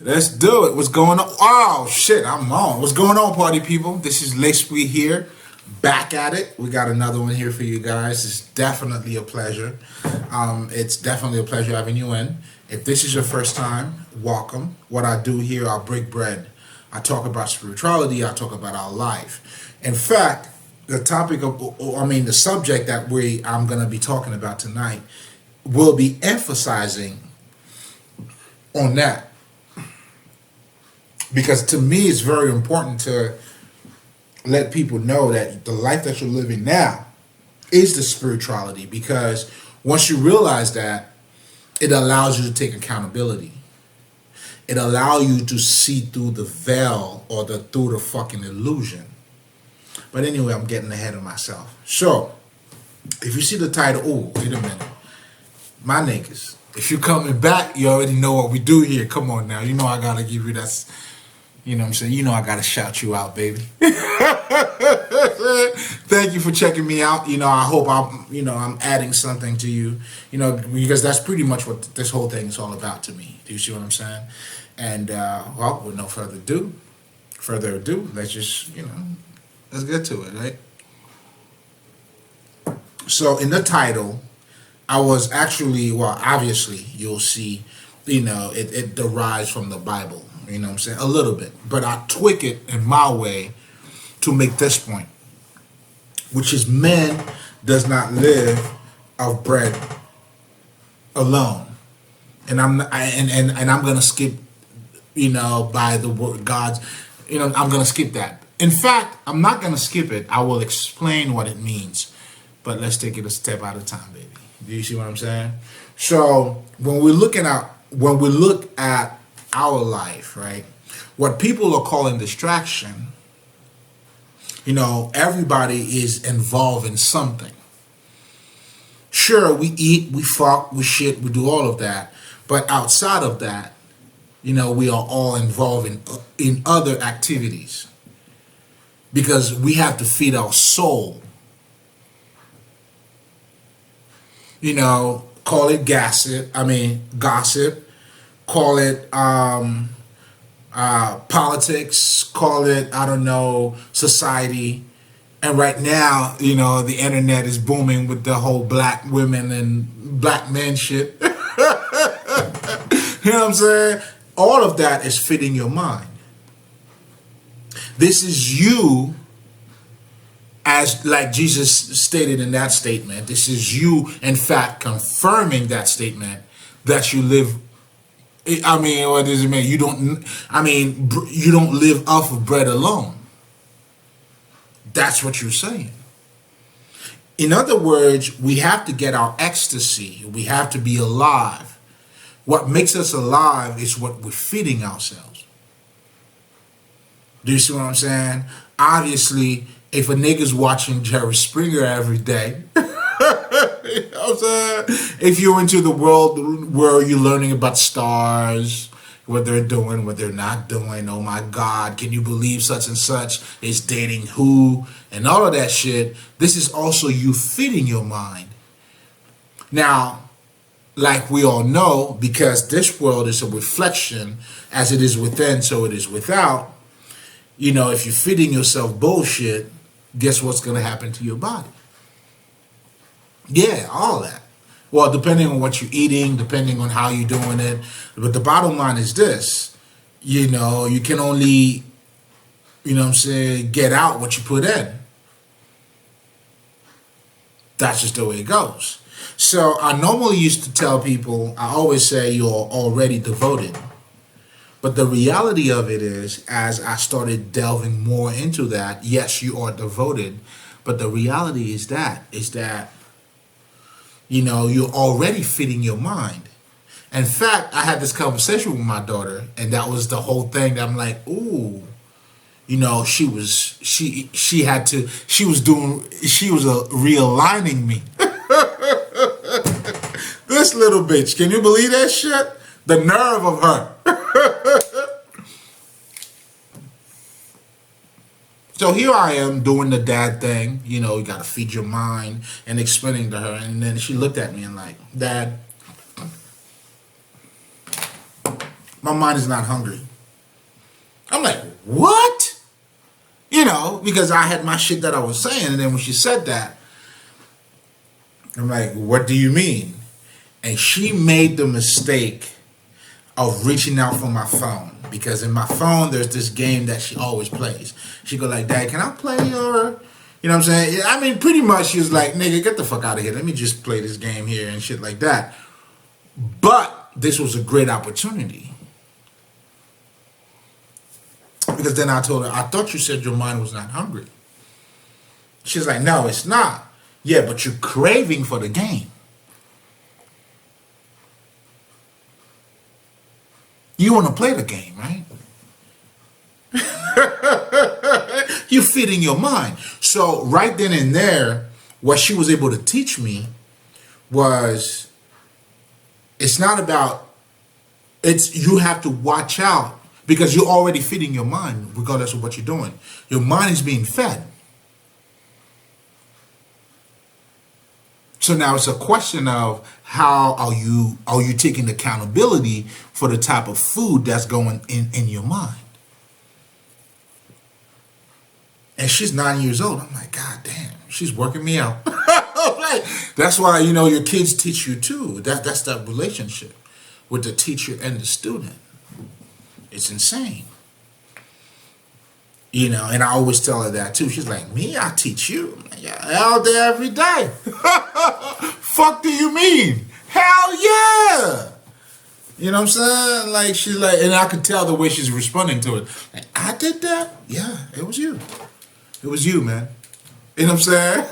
Let's do it. What's going on? Oh shit, I'm on. What's going on, party people? This is L'Esprit here, back at it. We got another one here for you guys. It's definitely a pleasure. It's definitely a pleasure having you in. If this is your first time, welcome. What I do here, I break bread. I talk about spirituality. I talk about our life. In fact, the subject that I'm gonna be talking about tonight will be emphasizing on that. Because to me, it's very important to let people know that the life that you're living now is the spirituality. Because once you realize that, it allows you to take accountability. It allows you to see through the veil or through the fucking illusion. But anyway, I'm getting ahead of myself. So, if you see the title, oh, wait a minute. My niggas, if you're coming back, you already know what we do here. Come on now. You know I gotta give you that. You know what I'm saying? You know I gotta shout you out, baby. Thank you for checking me out. You know, I hope I'm adding something to you. You know, because that's pretty much what this whole thing is all about to me. Do you see what I'm saying? And well, with no further ado, let's get to it, right? So in the title, I was actually, well, obviously you'll see, it derives from the Bible. You know what I'm saying? A little bit. But I tweak it in my way to make this point, which is man does not live of bread alone. And I'm gonna skip, by the word God's, I'm gonna skip that. In fact, I'm not gonna skip it. I will explain what it means. But let's take it a step at a time, baby. Do you see what I'm saying? So when we look at our life, right? What people are calling distraction, everybody is involved in something. Sure, we eat, we fuck, we shit, we do all of that. But outside of that, we are all involved in other activities. Because we have to feed our soul. Call it gossip, call it politics, call it, society. And right now, the internet is booming with the whole black women and black men shit. You know what I'm saying? All of that is fitting your mind. This is you, as like Jesus stated in that statement. This is you, in fact, confirming that statement that you live. What does it mean? You don't live off of bread alone. That's what you're saying. In other words, we have to get our ecstasy. We have to be alive. What makes us alive is what we're feeding ourselves. Do you see what I'm saying? Obviously, if a nigga's watching Jerry Springer every day, you know what I'm saying? If you're into the world where you're learning about stars, what they're doing, what they're not doing, oh my God, can you believe such and such is dating who, and all of that shit, this is also you feeding your mind. Now, like we all know, because this world is a reflection, as it is within, so it is without, if you're feeding yourself bullshit, guess what's going to happen to your body? Yeah, all that. Well, depending on what you're eating, depending on how you're doing it. But the bottom line is this, you can only, get out what you put in. That's just the way it goes. So I normally used to tell people, I always say you're already devoted. But the reality of it is, as I started delving more into that, yes, you are devoted. But the reality is that, you're already fitting your mind. In fact, I had this conversation with my daughter, and that was the whole thing that I'm like, ooh, she was realigning me. This little bitch, can you believe that shit? The nerve of her. So here I am doing the dad thing, you got to feed your mind, and explaining to her. And then she looked at me and like, Dad, My mind is not hungry. I'm like, what? You know, because I had my shit that I was saying, and then when she said that, I'm like, what do you mean? And she made the mistake of reaching out for my phone, because in my phone there's this game that she always plays. She go like, Dad, can I play your, you know what I'm saying? I mean, pretty much she was like, nigga, get the fuck out of here. Let me just play this game here and shit like that. But this was a great opportunity. Because then I told her, I thought you said your mind was not hungry. She's like, no, it's not. Yeah, but you're craving for the game. You want to play the game, right? You're feeding your mind. So right then and there, what she was able to teach me was, it's not about, it's, you have to watch out, because you're already feeding your mind regardless of what you're doing. Your mind is being fed. So now it's a question of how are you taking accountability for the type of food that's going in your mind. And she's 9 years old. I'm like, God damn, she's working me out. Right. That's why, you know, your kids teach you too. That's that relationship with the teacher and the student. It's insane. You know, and I always tell her that too. She's like, me? I teach you? I'm like, yeah, all day, every day. Fuck do you mean? Hell yeah. You know what I'm saying? Like, she's like, and I could tell the way she's responding to it. Like, I did that? Yeah, it was you. It was you, man. You know what I'm saying?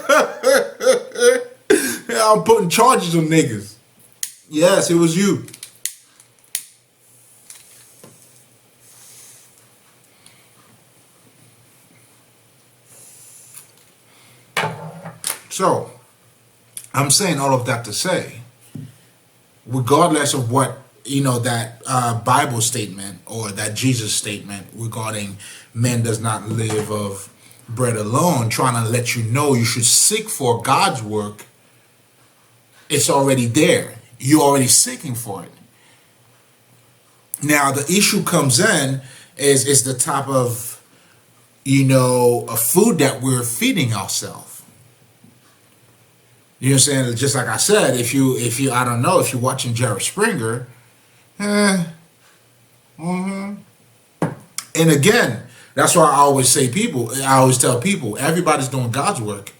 Yeah, I'm putting charges on niggas. Yes, it was you. So, I'm saying all of that to say, regardless of what, you know, that Bible statement or that Jesus statement regarding man does not live of bread alone, trying to let you know you should seek for God's work, it's already there. You're already seeking for it. Now, the issue comes in is the type of, you know, a food that we're feeding ourselves. You know what I'm saying? Just like I said, if you, I don't know, if you're watching Jerry Springer, and again, that's why I always tell people, everybody's doing God's work.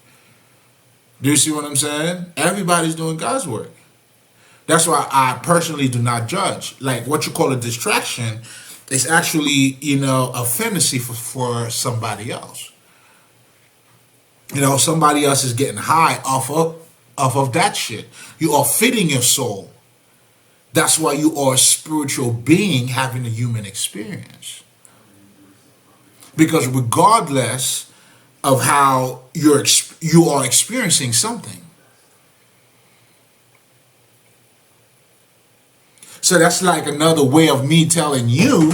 Do you see what I'm saying? Everybody's doing God's work. That's why I personally do not judge. Like, what you call a distraction is actually, you know, a fantasy for somebody else. You know, somebody else is getting high off of that shit. You are feeding your soul. That's why you are a spiritual being having a human experience. Because regardless of how you are experiencing something. So that's like another way of me telling you,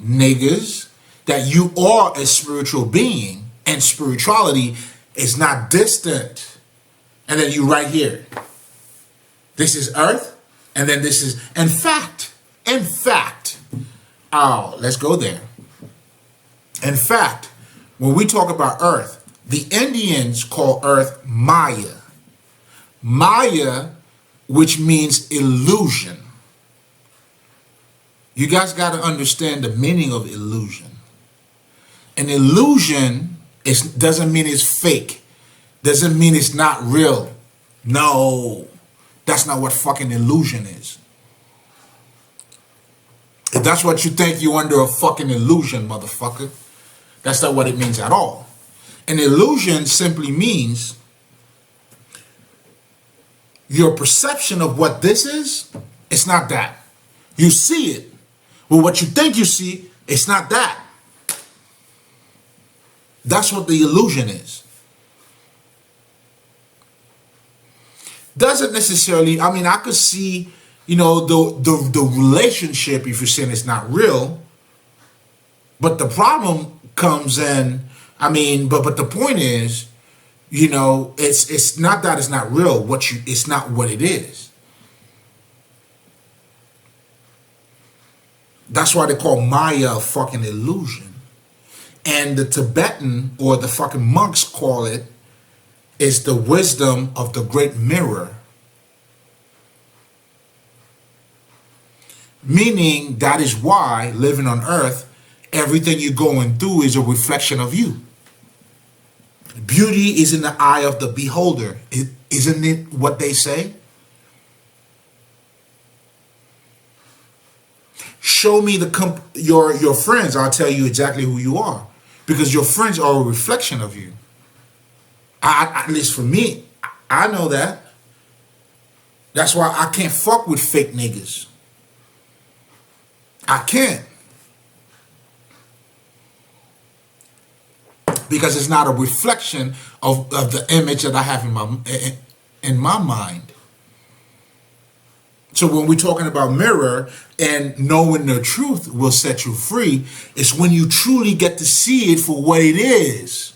niggas, that you are a spiritual being, and spirituality is not distant. And then you right here. This is earth, and then this is, in fact, oh, let's go there. In fact, when we talk about earth, the Indians call earth Maya. Maya, which means illusion. You guys got to understand the meaning of illusion. An illusion doesn't mean it's fake. Doesn't mean it's not real. No, that's not what fucking illusion is. If that's what you think, you're under a fucking illusion, motherfucker. That's not what it means at all. An illusion simply means your perception of what this is, it's not that. You see it, but what you think you see, it's not that. That's what the illusion is. Doesn't necessarily, I mean, I could see, you know, the relationship, if you're saying it's not real, but the problem comes in, I mean, but the point is, you know, it's not that it's not real, it's not what it is. That's why they call Maya a fucking illusion. And the Tibetan or the fucking monks call it is the wisdom of the great mirror. Meaning that is why living on earth, everything you're going through is a reflection of you. Beauty is in the eye of the beholder. Isn't it what they say? Show me your friends, I'll tell you exactly who you are. Because your friends are a reflection of you. At least for me, I know that. That's why I can't fuck with fake niggas. I can't. Because it's not a reflection of the image that I have in my mind. So when we're talking about mirror and knowing the truth will set you free, it's when you truly get to see it for what it is.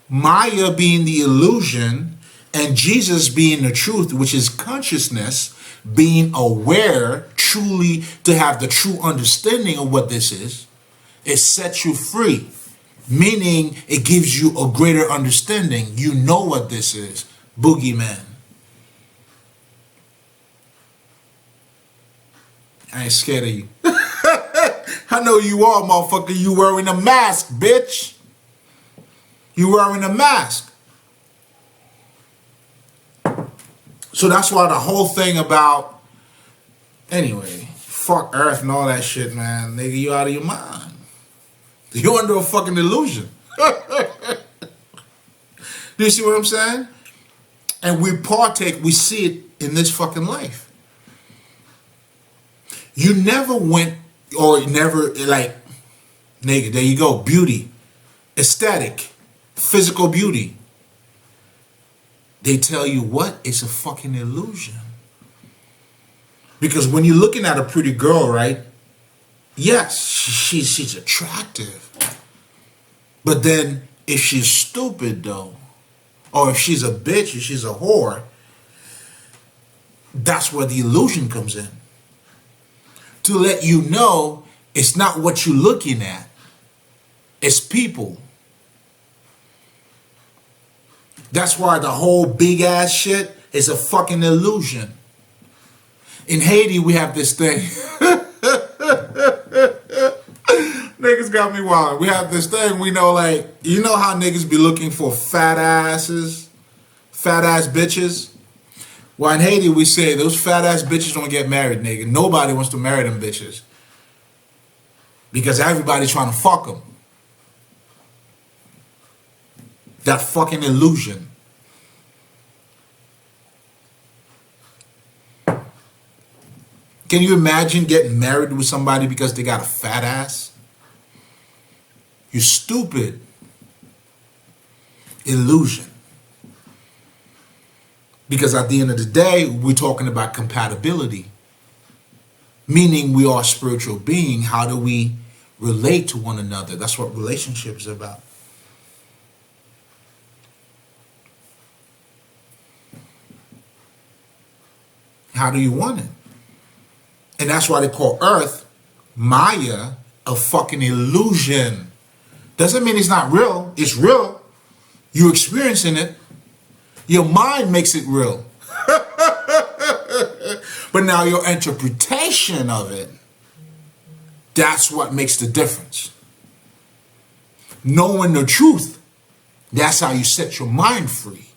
Maya being the illusion and Jesus being the truth, which is consciousness, being aware, truly to have the true understanding of what this is, it sets you free. Meaning it gives you a greater understanding. You know what this is. Boogeyman. I ain't scared of you. I know you are, motherfucker. You wearing a mask, bitch. You wearing a mask. So that's why the whole thing about, anyway, fuck Earth and all that shit, man. Nigga, you out of your mind. You're under a fucking illusion. Do you see what I'm saying? And we partake, we see it in this fucking life. You never went, or never, like, nigga, there you go, beauty, aesthetic, physical beauty. They tell you what? It's a fucking illusion. Because when you're looking at a pretty girl, right? Yes, she's attractive. But then if she's stupid though, or if she's a bitch, if she's a whore, that's where the illusion comes in. To let you know it's not what you're looking at. It's people. That's why the whole big ass shit is a fucking illusion. In Haiti, we have this thing. Niggas got me wild. We have this thing, we know, like, you know how niggas be looking for fat asses? Fat ass bitches? Well, in Haiti, we say those fat ass bitches don't get married, nigga. Nobody wants to marry them bitches. Because everybody's trying to fuck them. That fucking illusion. Can you imagine getting married with somebody because they got a fat ass? You stupid. Illusion. Because at the end of the day, we're talking about compatibility. Meaning we are a spiritual being. How do we relate to one another? That's what relationships are about. How do you want it? And that's why they call Earth, Maya, a fucking illusion. Doesn't mean it's not real. It's real. You're experiencing it. Your mind makes it real. But now your interpretation of it, that's what makes the difference. Knowing the truth, that's how you set your mind free.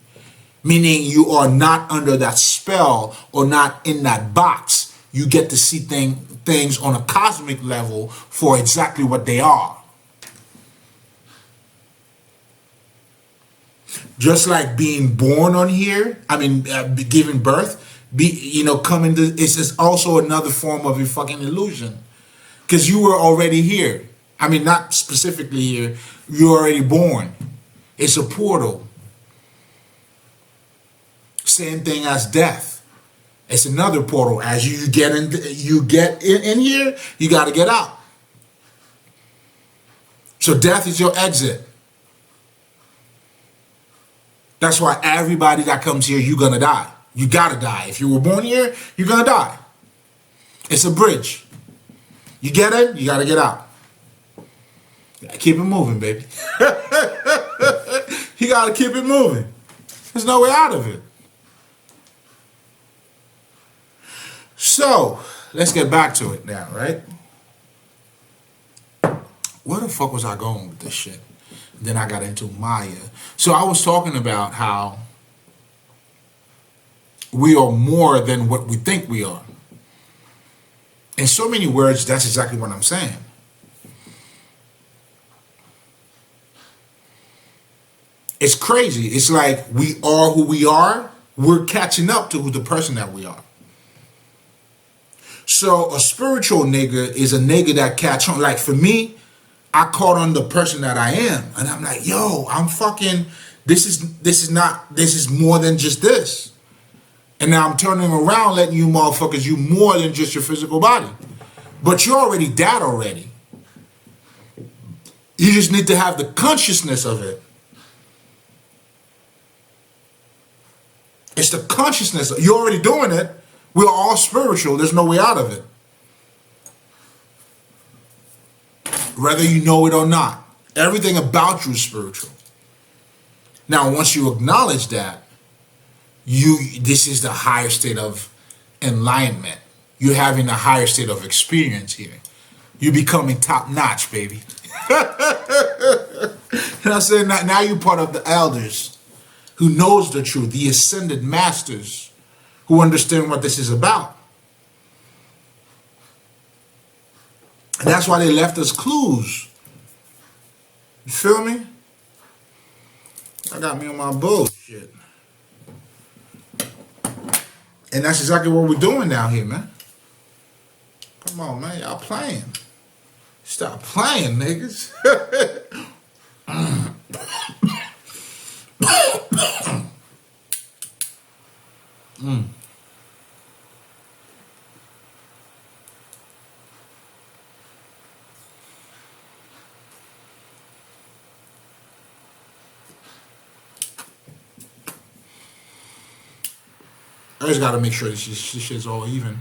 Meaning you are not under that spell or not in that box. You get to see things on a cosmic level for exactly what they are. Just like being born on here, giving birth, coming to, it's also another form of a fucking illusion. Because you were already here. I mean, not specifically here. You're already born. It's a portal. Same thing as death. It's another portal. As you get in here, you got to get out. So death is your exit. That's why everybody that comes here, you're going to die. You gotta die. If you were born here, you're gonna die. It's a bridge. You get it? You gotta get out. Keep it moving, baby. You gotta keep it moving. There's no way out of it. So, let's get back to it now, right? Where the fuck was I going with this shit? Then I got into Maya. So I was talking about how we are more than what we think we are. In so many words, that's exactly what I'm saying. It's crazy. It's like we are who we are. We're catching up to who the person that we are. So a spiritual nigga is a nigga that catch on. Like for me, I caught on the person that I am. And I'm like, yo, I'm fucking, this is more than just this. And now I'm turning around letting you motherfuckers, you more than just your physical body. But you're already that already. You just need to have the consciousness of it. It's the consciousness. You're already doing it. We're all spiritual. There's no way out of it. Whether you know it or not. Everything about you is spiritual. Now, once you acknowledge that, this is the higher state of enlightenment. You're having a higher state of experience here. You're becoming top notch, baby. And I said, now you're part of the elders who knows the truth, the ascended masters who understand what this is about. And that's why they left us clues. You feel me? I got me on my bullshit. And that's exactly what we're doing down here, man. Come on, man. Y'all playing. Stop playing, niggas. I just gotta make sure this shit's all even.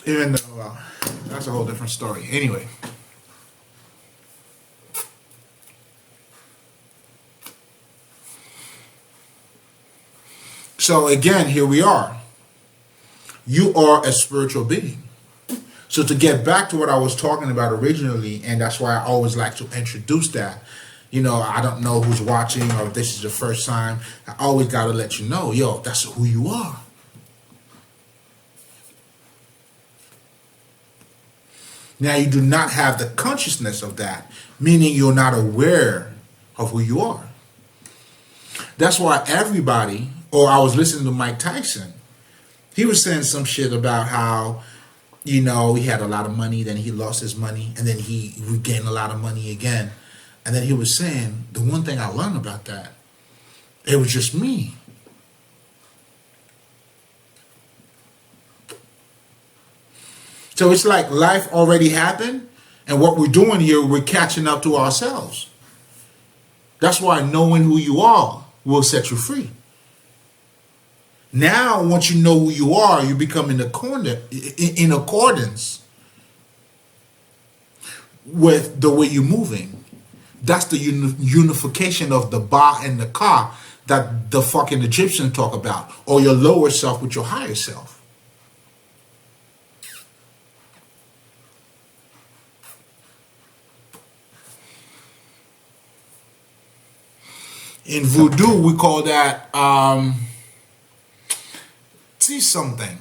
Even though that's a whole different story. Anyway. So again, here we are. You are a spiritual being. So to get back to what I was talking about originally, and that's why I always like to introduce that. You know, I don't know who's watching or if this is the first time. I always got to let you know, yo, that's who you are. Now, you do not have the consciousness of that, meaning you're not aware of who you are. That's why everybody, or I was listening to Mike Tyson, he was saying some shit about how, you know, he had a lot of money, then he lost his money, and then he regained a lot of money again. And then he was saying, the one thing I learned about that, it was just me. So it's like life already happened, and what we're doing here, we're catching up to ourselves. That's why knowing who you are will set you free. Now, once you know who you are, you become in accordance with the way you're moving. That's the unification of the ba and the ka that the fucking Egyptians talk about, or your lower self with your higher self. In voodoo, we call that see something.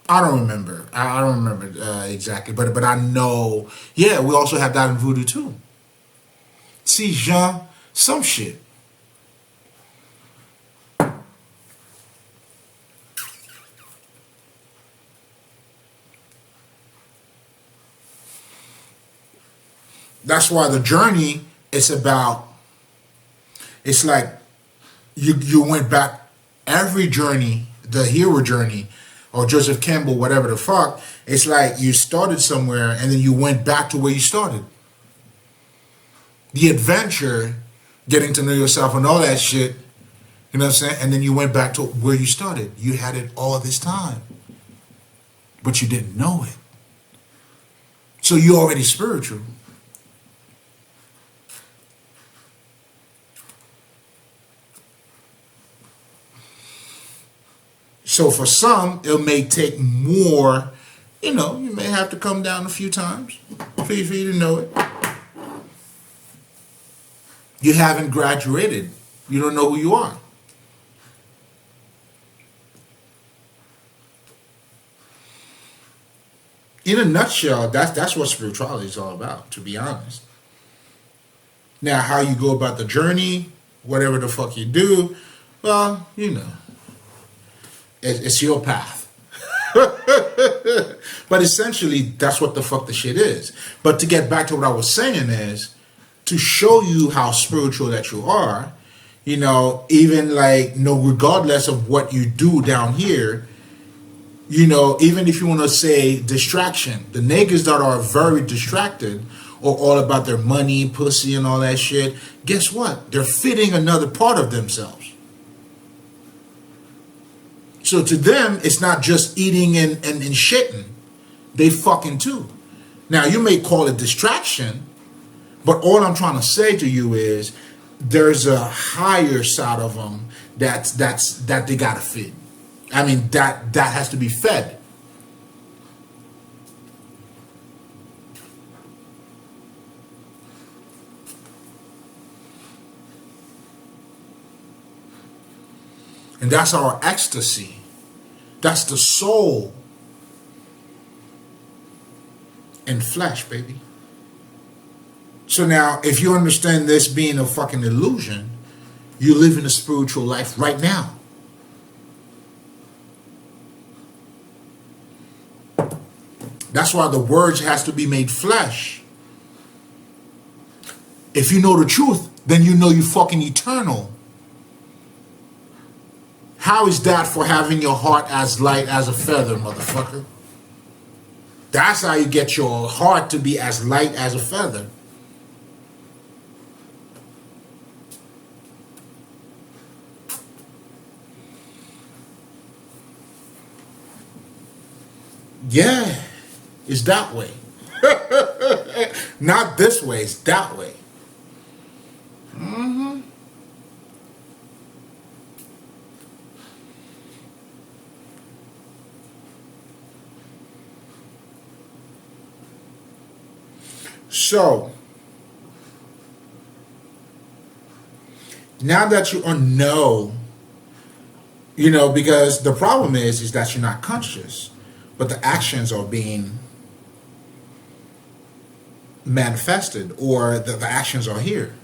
I don't remember. I don't remember exactly, but I know. Yeah, we also have that in voodoo too. See, Jean, some shit. That's why the journey is about. It's like you went back every journey, the hero journey, or Joseph Campbell, whatever the fuck. It's like you started somewhere and then you went back to where you started. The adventure, getting to know yourself and all that shit, You know what I'm saying? And then you went back to where you started. You had it all this time, but you didn't know it. So you're already spiritual. So for some, it may take more, you know, you may have to come down a few times for you to know it. You haven't graduated. You don't know who you are. In a nutshell, that's what spirituality is all about, to be honest. Now, how you go about the journey, whatever the fuck you do, well, you know, it's your path. But essentially, that's what the fuck the shit is. But to get back to what I was saying is, to show you how spiritual that you are, you know, even like, no, regardless of what you do down here, you know, even if you want to say distraction, the niggas that are very distracted or all about their money, pussy, and all that shit, guess what? They're fitting another part of themselves. So to them, it's not just eating and shitting. They fucking too. Now, you may call it distraction, but all I'm trying to say to you is there's a higher side of them that they gotta fit. I mean, that has to be fed. And that's our ecstasy. That's the soul in flesh, baby. So now, if you understand this being a fucking illusion, you live in a spiritual life right now. That's why the words has to be made flesh. If you know the truth, then you know you fucking eternal. How is that for having your heart as light as a feather, motherfucker? That's how you get your heart to be as light as a feather. Yeah, it's that way. Not this way, it's that way. Mm-hmm. So, now that you know, you know, because the problem is that you're not conscious, but the actions are being manifested, or the actions are here.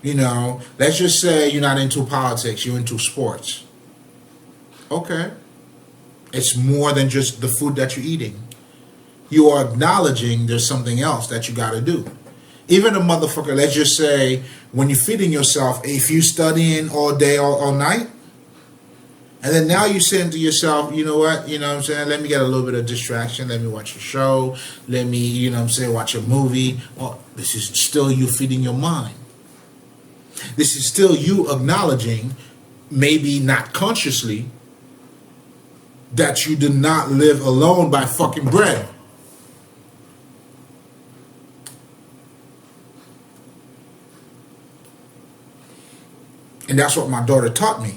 You know, let's just say you're not into politics, you're into sports. Okay. It's more than just the food that you're eating. You are acknowledging there's something else that you got to do. Even a motherfucker, let's just say, when you're feeding yourself, if you studying all day, all night, and then now you're saying to yourself, you know what, you know what I'm saying, let me get a little bit of distraction, let me watch a show, let me, you know what I'm saying, watch a movie. Well, this is still you feeding your mind. This is still you acknowledging, maybe not consciously, that you did not live alone by fucking bread. And that's what my daughter taught me.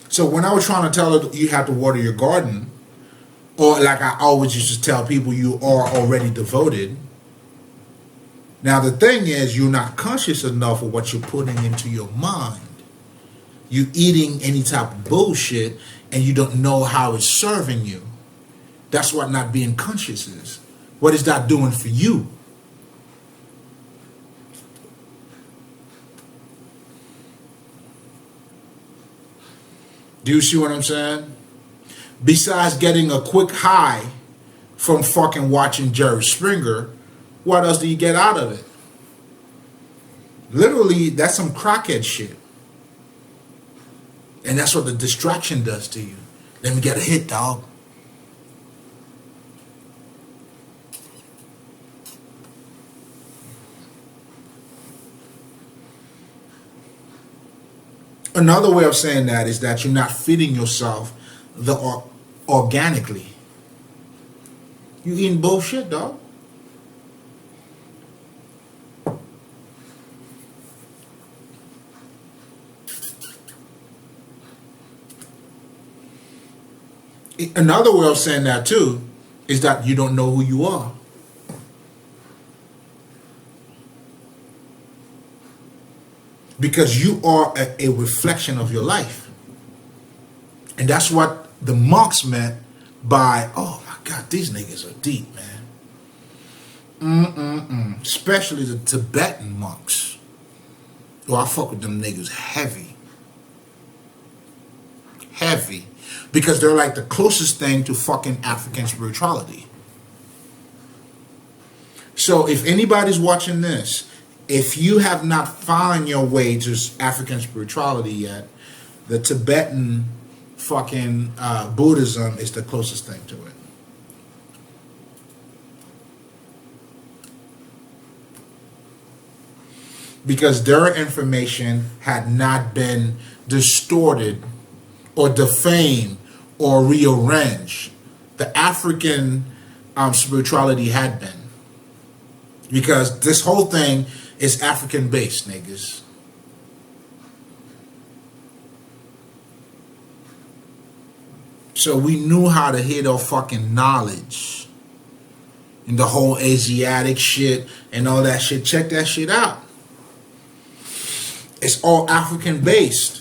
So when I was trying to tell her you have to water your garden, or like I always used to tell people, you are already devoted. Now the thing is, you're not conscious enough of what you're putting into your mind. You're eating any type of bullshit and you don't know how it's serving you. That's what not being conscious is. What is that doing for you? Do you see what I'm saying? Besides getting a quick high from fucking watching Jerry Springer, what else do you get out of it? Literally, that's some crackhead shit. And that's what the distraction does to you. Let me get a hit, dog. Another way of saying that is that you're not feeding yourself organically. You eating bullshit, dog. Another way of saying that too is that you don't know who you are. Because you are a reflection of your life. And that's what the monks meant by, oh my God, these niggas are deep, man. Especially the Tibetan monks. Oh, I fuck with them niggas heavy. Heavy. Because they're like the closest thing to fucking African spirituality. So if anybody's watching this, if you have not found your way to African spirituality yet, the Tibetan fucking Buddhism is the closest thing to it. Because their information had not been distorted or defamed or rearranged. The African spirituality had been. Because this whole thing is African based, niggas. So we knew how to hit our fucking knowledge. And the whole Asiatic shit and all that shit. Check that shit out. It's all African based.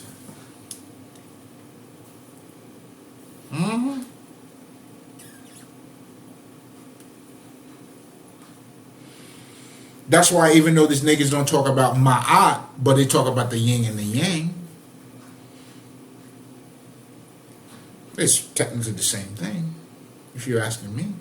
That's why even though these niggas don't talk about Ma'at, but they talk about the yin and the yang. It's technically the same thing, if you're asking me.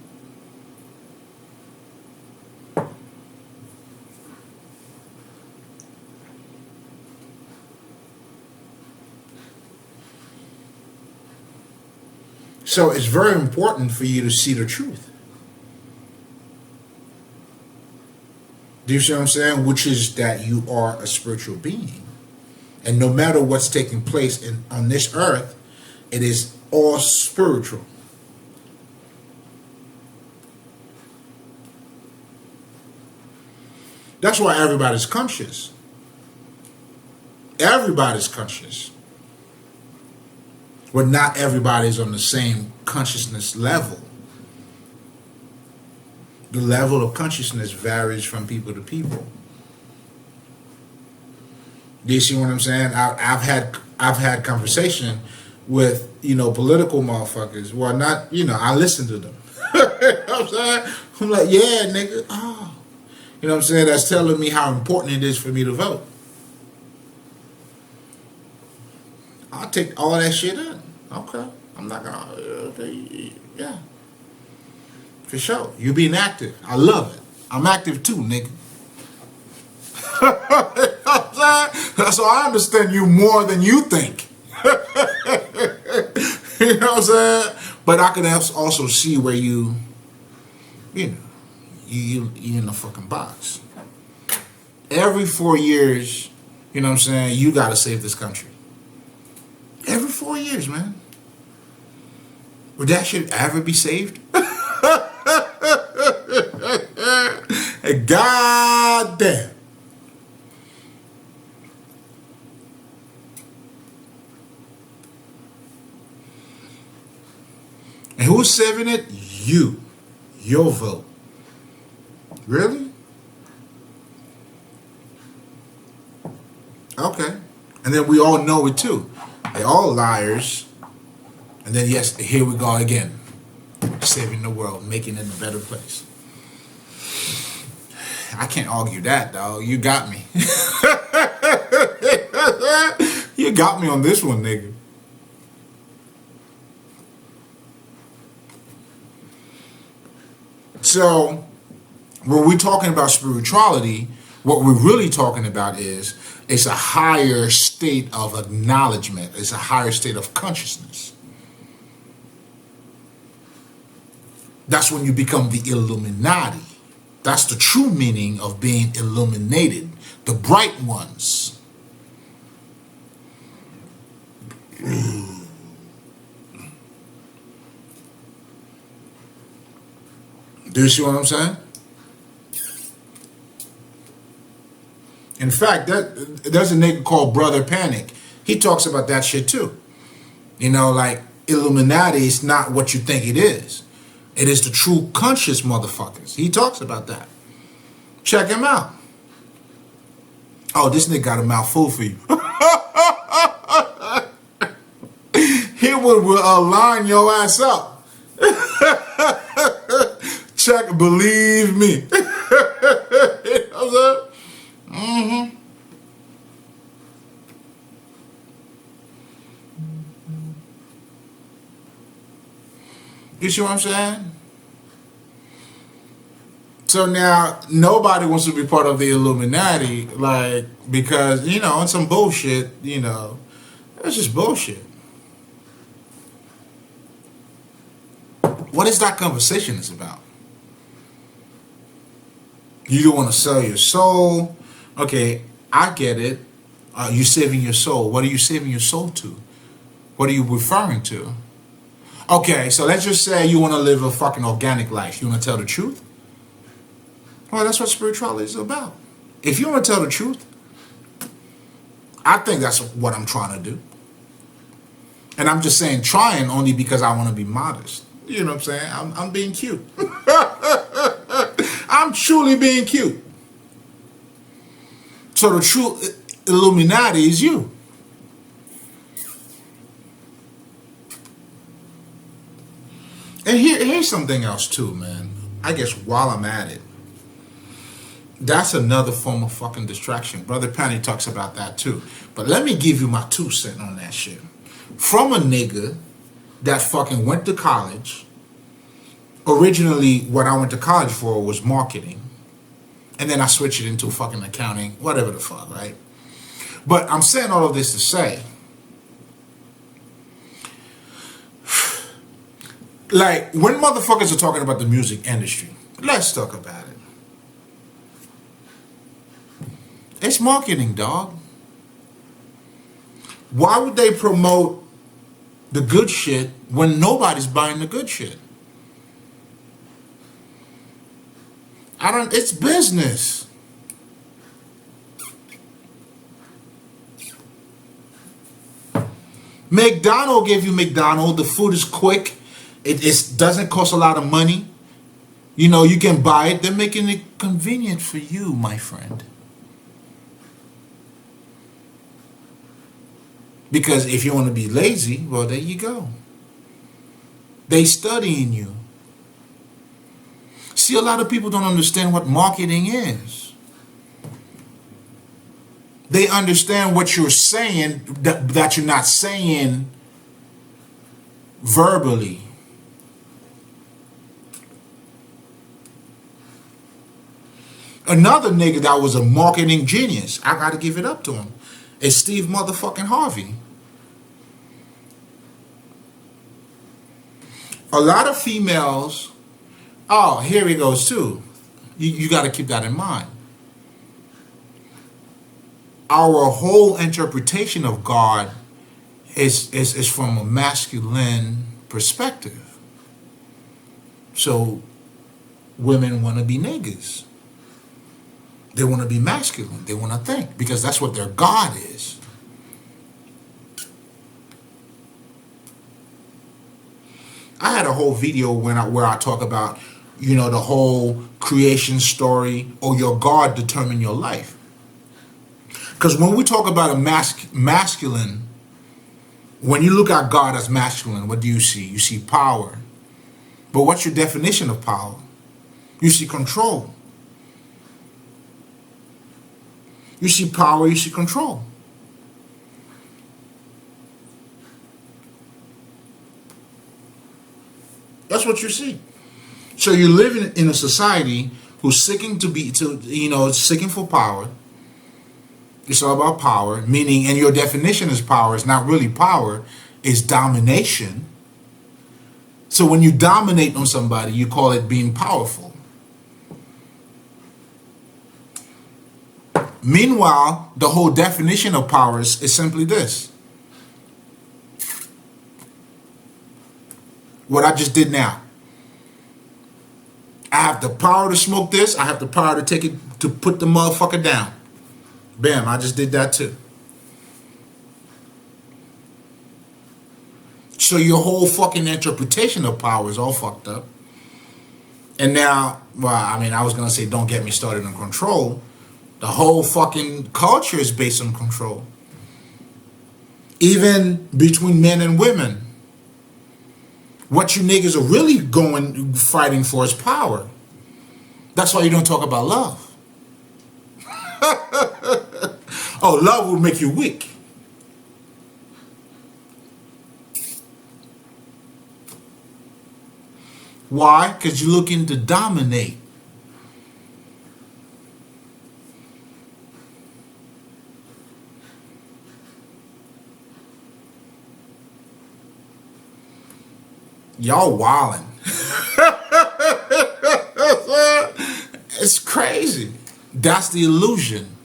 So it's very important for you to see the truth. Do you see what I'm saying? Which is that you are a spiritual being. And no matter what's taking place on this earth, it is all spiritual. That's why everybody's conscious. Everybody's conscious. But not everybody's on the same consciousness level. The level of consciousness varies from people to people. Do you see what I'm saying? I've had conversation with, political motherfuckers. Well, not, I listen to them. You know what I'm saying? I'm like, yeah, nigga. Oh. You know what I'm saying? That's telling me how important it is for me to vote. I'll take all that shit in. Okay. I'm not gonna, okay, yeah. For sure. You being active. I love it. I'm active too, nigga. So I understand you more than you think. You know what I'm saying? But I can also see where you in the fucking box. Every 4 years, you know what I'm saying, you gotta save this country. Every 4 years, man. Would that shit ever be saved? God damn. And who's saving it? You. Your vote. Really? Okay. And then we all know it too. They're all liars. And then yes, here we go again. Saving the world, making it a better place. I can't argue that, dog. You got me. You got me on this one, nigga. So, when we're talking about spirituality, what we're really talking about is it's a higher state of acknowledgement. It's a higher state of consciousness. That's when you become the Illuminati. That's the true meaning of being illuminated. The bright ones. Do you see what I'm saying? In fact, there's a nigga called Brother Panic. He talks about that shit too. You know, like Illuminati is not what you think it is. It is the true conscious motherfuckers. He talks about that. Check him out. Oh, this nigga got a mouthful for you. He would line your ass up. Check, believe me. You know what I'm saying? Mm-hmm. You see what I'm saying? So now nobody wants to be part of the Illuminati, like, because, you know, on some bullshit, you know, it's just bullshit. What is that conversation is about? You don't want to sell your soul. Okay, I get it. You saving your soul. What are you saving your soul to? What are you referring to? Okay, so let's just say you want to live a fucking organic life. You want to tell the truth? Well, that's what spirituality is about. If you want to tell the truth, I think that's what I'm trying to do. And I'm just saying trying only because I want to be modest. You know what I'm saying? I'm being cute. I'm truly being cute. So the true Illuminati is you. And here's something else too, man. I guess while I'm at it, that's another form of fucking distraction. Brother Penny talks about that too. But let me give you my 2 cents on that shit. From a nigga that fucking went to college. Originally, what I went to college for was marketing. And then I switched it into fucking accounting, whatever the fuck, right? But I'm saying all of this to say, like, when motherfuckers are talking about the music industry, let's talk about it. It's marketing, dog. Why would they promote the good shit when nobody's buying the good shit? It's business. McDonald's gave you McDonald's. The food is quick. It doesn't cost a lot of money. You know, you can buy it. They're making it convenient for you, my friend. Because if you want to be lazy, well, there you go. They studying you. See, a lot of people don't understand what marketing is. They understand what you're saying that you're not saying verbally. Another nigga that was a marketing genius, I gotta give it up to him, is Steve motherfucking Harvey. A lot of females, oh, here he goes too. You got to keep that in mind. Our whole interpretation of God is from a masculine perspective. So women want to be niggas. They want to be masculine. They want to think because that's what their God is. I had a whole video where I talk about, you know, the whole creation story or your God determine your life. Because when we talk about a masculine, when you look at God as masculine, what do you see? You see power. But what's your definition of power? You see control. You see power, you see control. That's what you see. So you live in a society who's seeking seeking for power. It's all about power, meaning, and your definition is power. It's not really power, it's domination. So when you dominate on somebody, you call it being powerful. Meanwhile, the whole definition of power is simply this. What I just did now. I have the power to smoke this. I have the power to take it, to put the motherfucker down. Bam, I just did that too. So your whole fucking interpretation of power is all fucked up. And now, well, I mean, I was gonna say don't get me started on control. The whole fucking culture is based on control. Even between men and women. What you niggas are really fighting for is power. That's why you don't talk about love. Oh, love will make you weak. Why? Because you're looking to dominate. Y'all wildin'. It's crazy. That's the illusion.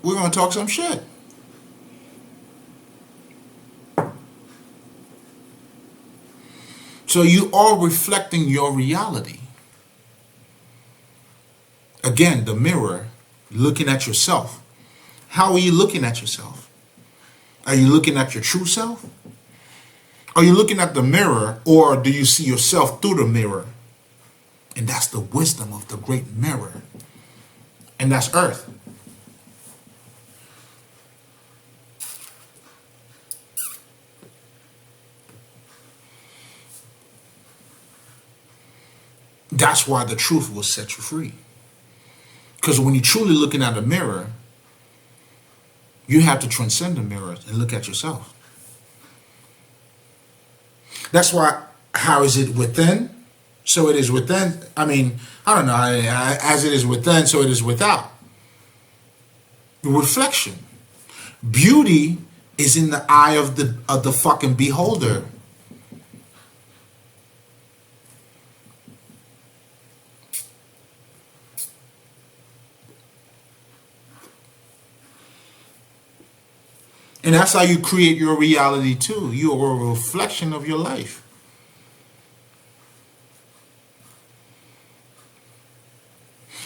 We're gonna talk some shit. So you are reflecting your reality. Again, the mirror, looking at yourself. How are you looking at yourself? Are you looking at your true self? Are you looking at the mirror, or do you see yourself through the mirror? And that's the wisdom of the great mirror. And that's earth. That's why the truth will set you free. Because when you're truly looking at a mirror, you have to transcend the mirror and look at yourself. That's why, how is it within? So it is within. I mean, I don't know. As it is within, so it is without. The reflection. Beauty is in the eye of the fucking beholder. And that's how you create your reality too. You are a reflection of your life.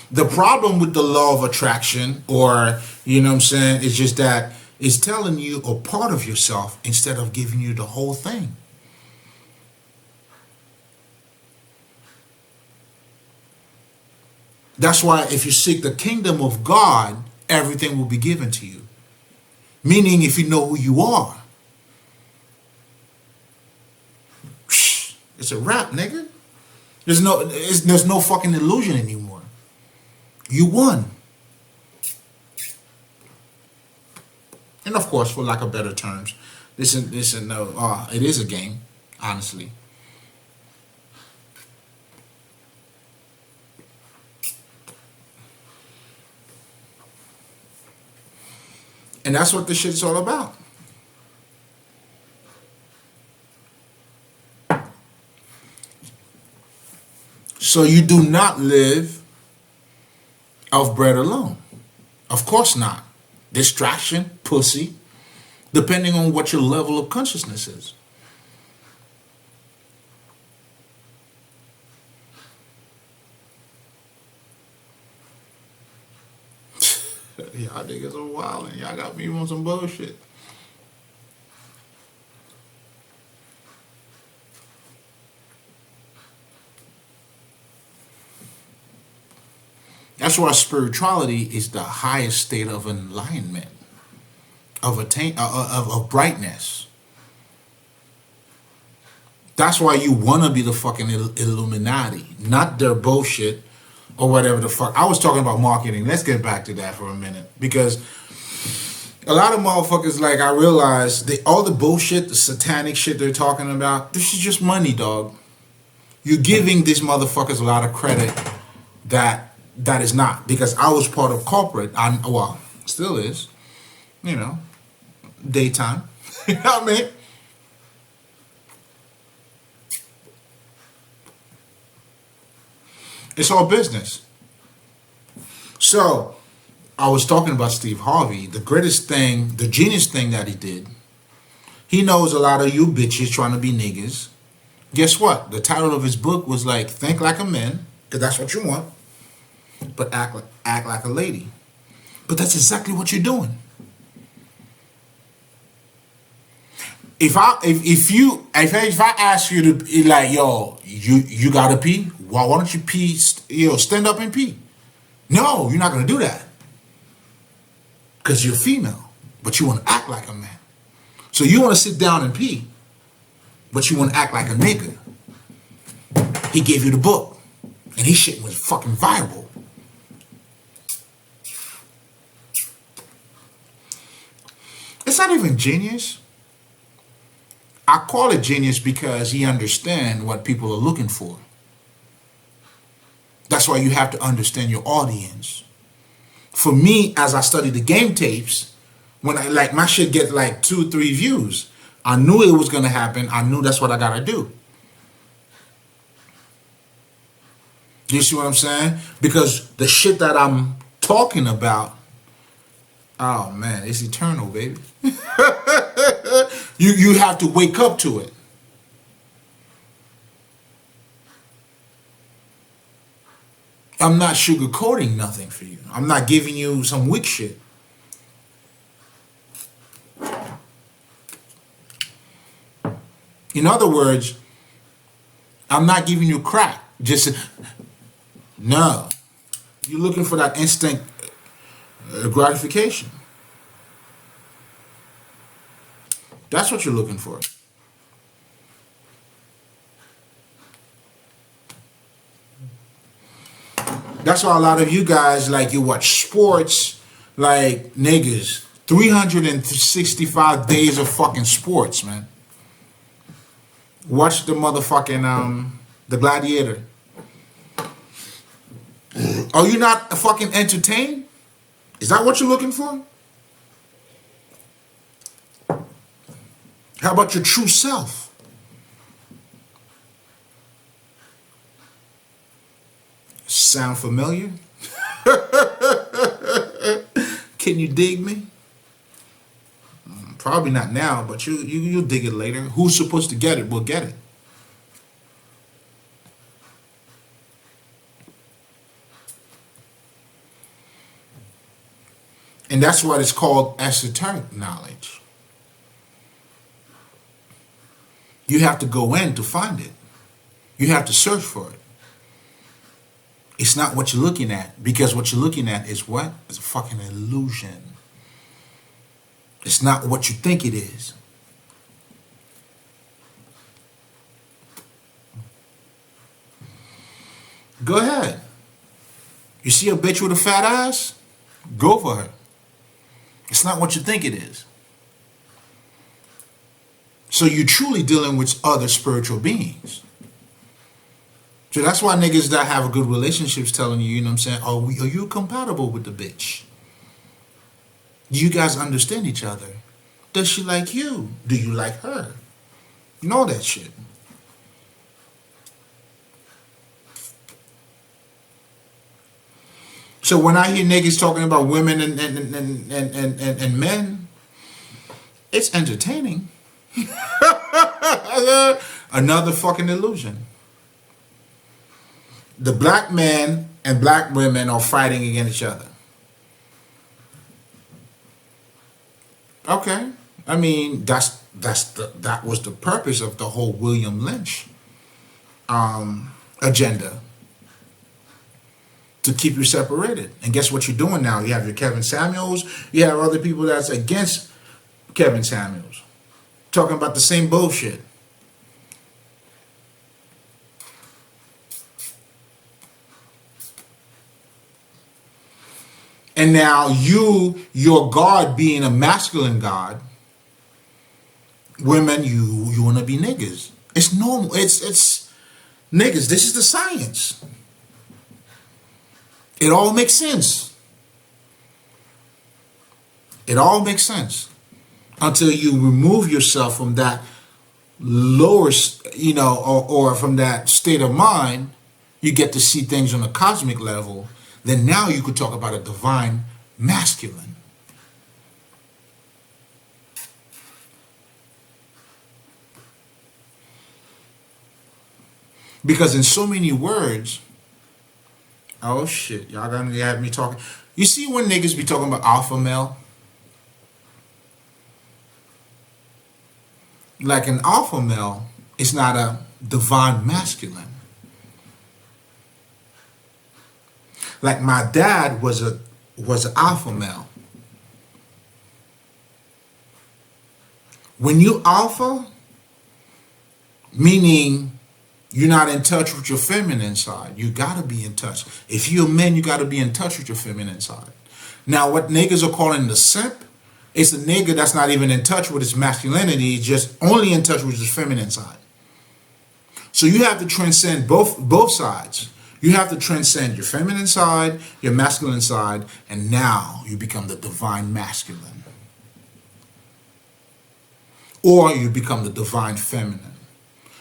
The problem with the law of attraction, or, you know what I'm saying, is just that it's telling you a part of yourself instead of giving you the whole thing. That's why if you seek the kingdom of God, everything will be given to you. Meaning, if you know who you are, it's a wrap, nigga. There's no fucking illusion anymore. You won. And of course, for lack of better terms, it is a game, honestly. And that's what this shit is all about. So you do not live of bread alone. Of course not. Distraction, pussy, depending on what your level of consciousness is. Y'all niggas are wild and y'all got me on some bullshit. That's why spirituality is the highest state of enlightenment, of brightness. That's why you want to be the fucking Illuminati, not their bullshit or whatever the fuck. I was talking about marketing. Let's get back to that for a minute, because a lot of motherfuckers, like, I realize all the bullshit, the satanic shit they're talking about, this is just money, dog. You're giving these motherfuckers a lot of credit that is not, because I was part of corporate. Well, still is, you know, daytime. You know what I mean? It's all business. So I was talking about Steve Harvey. The greatest thing, the genius thing that he did, he knows a lot of you bitches trying to be niggas. Guess what? The title of his book was like, Think Like a Man, because that's what you want, but act like a lady. But that's exactly what you're doing. If I ask you to be like, yo, you gotta pee, why don't you pee, stand up and pee? No, you're not gonna do that. Because you're female, but you want to act like a man. So you want to sit down and pee, but you want to act like a nigga. He gave you the book, and his shit was fucking viral. It's not even genius. I call it genius because he understands what people are looking for. That's why you have to understand your audience. For me, as I study the game tapes, when I like my shit gets like 2-3 views, I knew it was gonna happen. I knew that's what I gotta do. You see what I'm saying? Because the shit that I'm talking about, oh man, it's eternal, baby. You have to wake up to it. I'm not sugarcoating nothing for you. I'm not giving you some weak shit. In other words, I'm not giving you crack. Just no. You're looking for that instant gratification. That's what you're looking for. That's why a lot of you guys, like, you watch sports like niggas. 365 days of fucking sports, man. Watch the motherfucking, The Gladiator. Are you not fucking entertained? Is that what you're looking for? How about your true self? Sound familiar? Can you dig me? Probably not now, but you'll dig it later. Who's supposed to get it will get it. And that's what it's called esoteric knowledge. You have to go in to find it. You have to search for it. It's not what you're looking at, because what you're looking at is what? It's a fucking illusion. It's not what you think it is. Go ahead. You see a bitch with a fat ass? Go for her. It's not what you think it is. So you're truly dealing with other spiritual beings. So that's why niggas that have a good relationships telling you, you know what I'm saying, are you compatible with the bitch? Do you guys understand each other? Does she like you? Do you like her? You know that shit. So when I hear niggas talking about women and men, it's entertaining. Another fucking illusion. The black men and black women are fighting against each other. Okay, I mean that was the purpose of the whole William Lynch agenda, to keep you separated. And guess what you're doing now? You have your Kevin Samuels. You have other people that's against Kevin Samuels, talking about the same bullshit. And now your God being a masculine God, women, you want to be niggas. It's normal. It's niggas. This is the science. It all makes sense. It all makes sense until you remove yourself from that lower, or from that state of mind. You get to see things on a cosmic level then now you could talk about a divine masculine. Because in so many words, oh shit, y'all gonna have me talking. You see when niggas be talking about alpha male? Like an alpha male is not a divine masculine. Like my dad was an alpha male. When you alpha, meaning you're not in touch with your feminine side. You gotta be in touch. If you're a man, you gotta be in touch with your feminine side. Now, what niggas are calling the simp is a nigga that's not even in touch with his masculinity, just only in touch with his feminine side. So you have to transcend both sides. You have to transcend your feminine side, your masculine side, and now you become the divine masculine. Or you become the divine feminine.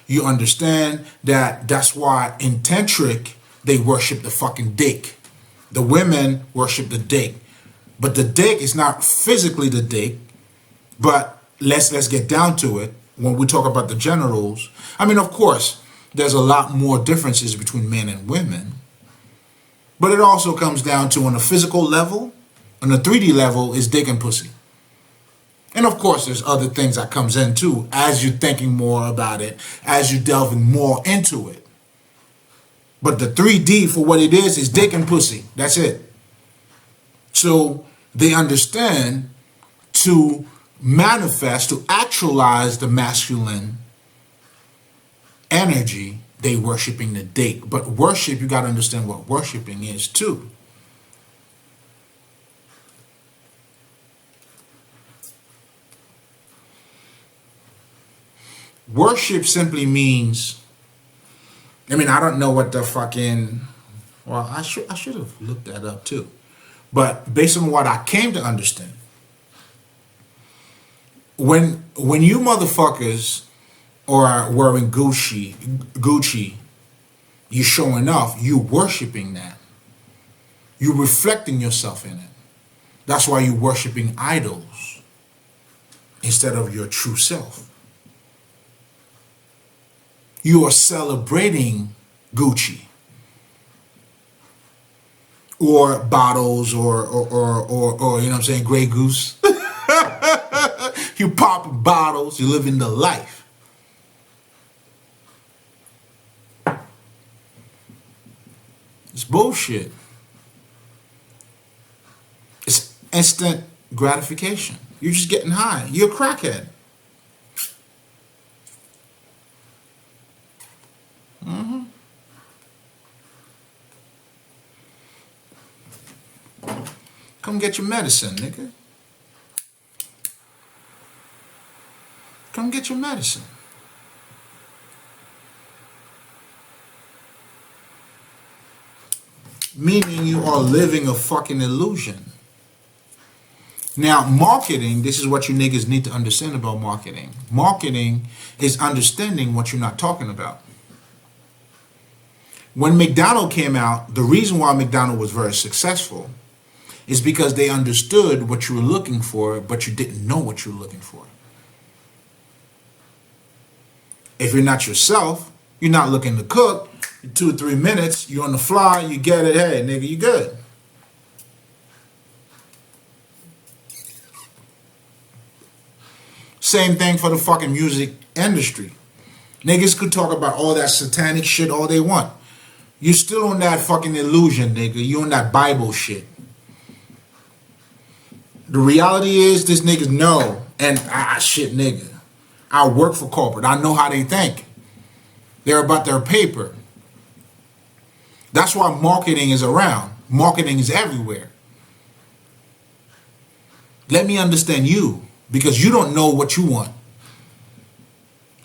You understand that that's why in tantric they worship the fucking dick. The women worship the dick. But the dick is not physically the dick, but let's get down to it when we talk about the genitals. I mean, of course, there's a lot more differences between men and women. But it also comes down to on a physical level, on a 3D level, is dick and pussy. And of course, there's other things that comes in too, as you're thinking more about it, as you're delving more into it. But the 3D for what it is dick and pussy. That's it. So they understand to manifest, to actualize the masculine energy, they worshiping the dick. But worship, you got to understand what worshiping is too. Worship simply means, I mean, I don't know what the fucking, well, I should have looked that up too. But based on what I came to understand, when you motherfuckers are wearing Gucci, you showing off, you worshiping that. You reflecting yourself in it. That's why you worshiping idols instead of your true self. You are celebrating Gucci or bottles or you know what I'm saying, Grey Goose. You popping bottles, you living the life. It's bullshit. It's instant gratification. You're just getting high. You're a crackhead. Come get your medicine, nigga. Come get your medicine. Meaning you are living a fucking illusion. Now, marketing, this is what you niggas need to understand about marketing. Marketing is understanding what you're not talking about. When McDonald's came out, the reason why McDonald's was very successful is because they understood what you were looking for, but you didn't know what you were looking for. If you're not yourself, you're not looking to cook, 2 or 3 minutes, you're on the fly, you get it, hey, nigga, you good. Same thing for the fucking music industry. Niggas could talk about all that satanic shit all they want. You still on that fucking illusion, nigga. You on that Bible shit. The reality is, this niggas know, and shit, nigga. I work for corporate. I know how they think. They're about their paper. That's why marketing is around. Marketing is everywhere. Let me understand you, because you don't know what you want.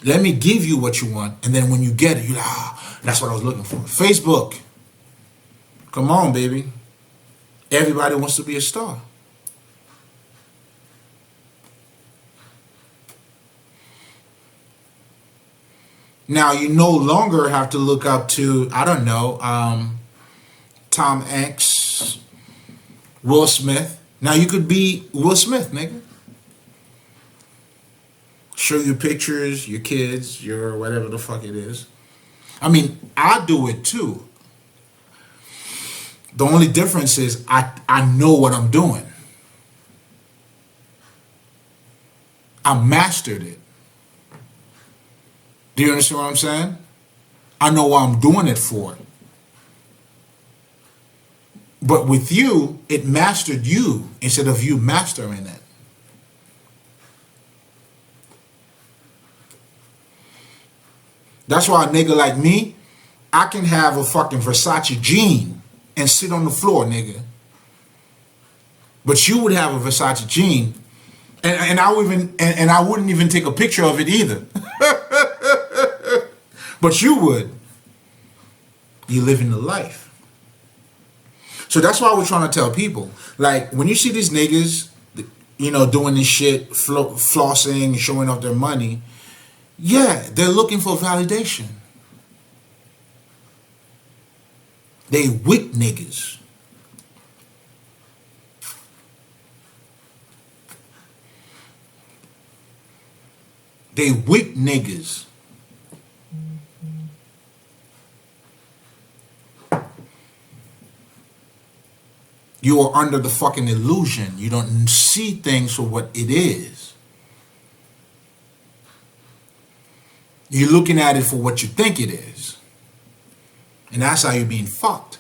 Let me give you what you want, and then when you get it, you're like, that's what I was looking for. Facebook. Come on, baby. Everybody wants to be a star. Now, you no longer have to look up to, I don't know, Tom Hanks Will Smith. Now you could be Will Smith, nigga. Show your pictures, your kids, your whatever the fuck it is. I mean, I do it too. The only difference is I know what I'm doing. I mastered it. Do you understand what I'm saying? I know what I'm doing it for. But with you, it mastered you instead of you mastering it. That's why a nigga like me, I can have a fucking Versace jean and sit on the floor, nigga. But you would have a Versace jean, and I wouldn't even take a picture of it either. But you would. You live in the life. So that's why we're trying to tell people, like, when you see these niggas, you know, doing this shit, flossing, showing off their money, yeah, they're looking for validation. They weak niggas. They weak niggas. You are under the fucking illusion. You don't see things for what it is. You're looking at it for what you think it is. And that's how you're being fucked.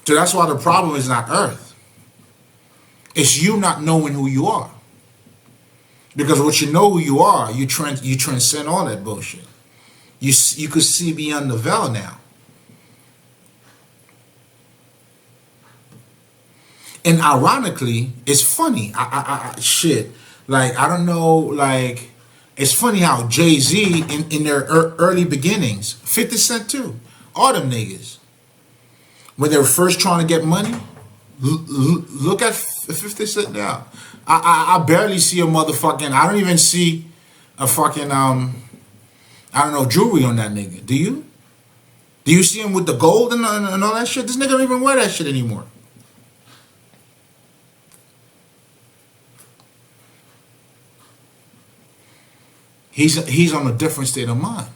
So that's why the problem is not Earth. It's you not knowing who you are. Because what you know who you are, you transcend all that bullshit. You could see beyond the veil now. And ironically, it's funny. Shit. Like, I don't know, like, it's funny how Jay-Z in their early beginnings, 50 Cent too, all them niggas, when they were first trying to get money, look at 50 Cent now. I barely see a motherfucking, I don't even see a fucking, I don't know, jewelry on that nigga. Do you? Do you see him with the gold and all that shit? This nigga don't even wear that shit anymore. He's on a different state of mind.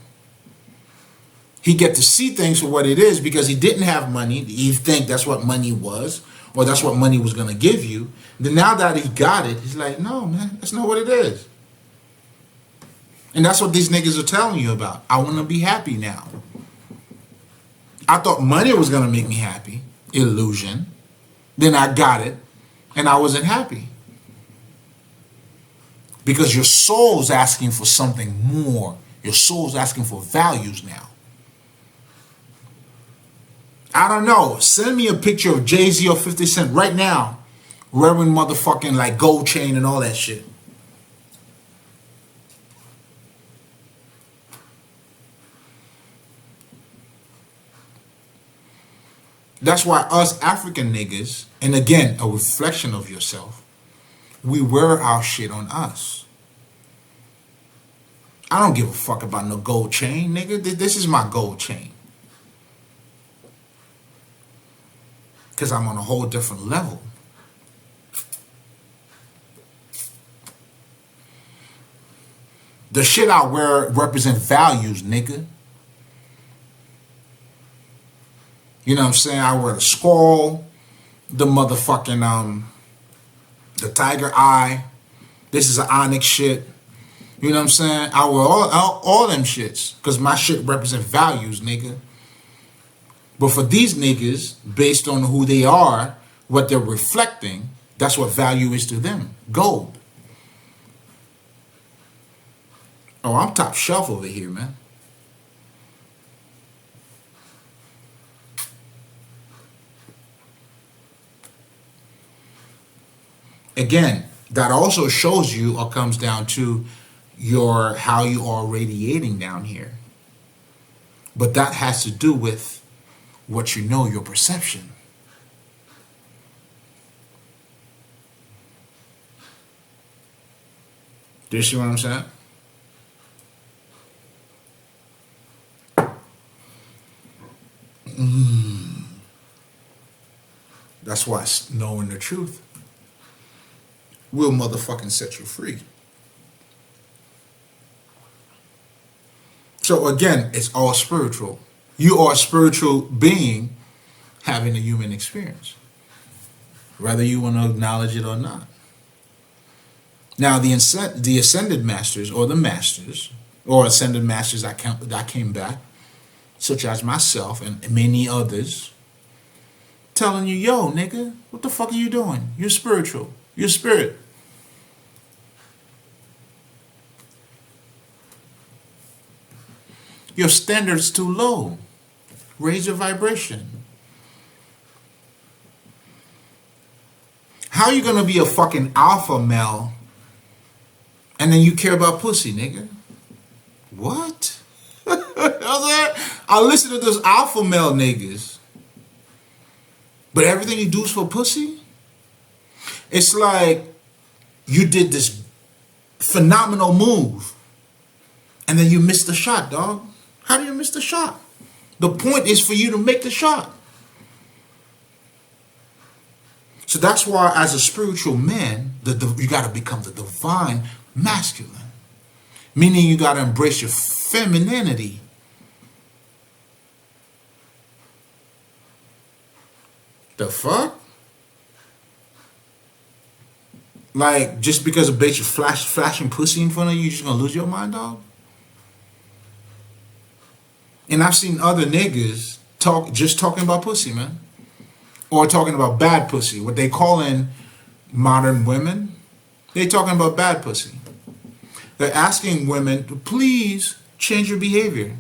He get to see things for what it is because he didn't have money. You think that's what money was, or that's what money was gonna give you. Then now that he got it, he's like, no, man, that's not what it is. And that's what these niggas are telling you about. I want to be happy now. I thought money was gonna make me happy. Illusion. Then I got it, and I wasn't happy. Because your soul's asking for something more. Your soul's asking for values now. I don't know. Send me a picture of Jay-Z or 50 Cent right now wearing motherfucking like gold chain and all that shit. That's why us African niggas, and again, a reflection of yourself, we wear our shit on us. I don't give a fuck about no gold chain, nigga. This is my gold chain. Because I'm on a whole different level. The shit I wear represent values, nigga. You know what I'm saying? I wear the skull, the motherfucking, the tiger eye. This is an onyx shit. You know what I'm saying? I wear all them shits because my shit represent values, nigga. But for these niggas, based on who they are, what they're reflecting, that's what value is to them. Gold. Oh, I'm top shelf over here, man. Again, that also shows you or comes down to how you are radiating down here. But that has to do with what you know, your perception. Do you see what I'm saying? That's why knowing the truth will motherfucking set you free. So again, it's all spiritual. You are a spiritual being having a human experience, whether you want to acknowledge it or not. Now, the ascended masters, or the masters, or ascended masters that came back, such as myself and many others, telling you, yo, nigga, what the fuck are you doing? You're spiritual. You're spirit. Your standard's too low. Raise your vibration. How you gonna be a fucking alpha male and then you care about pussy, nigga? What? I listen to those alpha male niggas, but everything you do is for pussy? It's like you did this phenomenal move and then you missed the shot, dog. How do you miss the shot? The point is for you to make the shot. So that's why, as a spiritual man, you got to become the divine masculine. Meaning you got to embrace your femininity. The fuck? Like, just because a bitch is flashing pussy in front of you, you're just going to lose your mind, dog? And I've seen other niggas talking about pussy, man. Or talking about bad pussy. What they call in modern women, they talking about bad pussy. They're asking women to please change your behavior.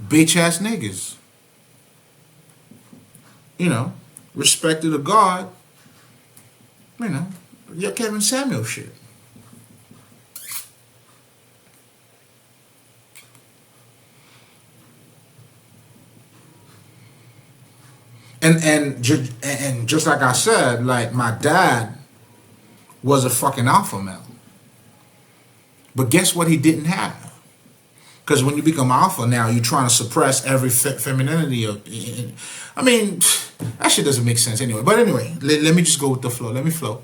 Bitch ass niggas. You know, respected to God. You know, your Kevin Samuel shit. And just like I said, like, my dad was a fucking alpha male. But guess what he didn't have? Because when you become alpha now, you're trying to suppress every femininity of... I mean, that shit doesn't make sense anyway. But anyway, let me just go with the flow. Let me flow.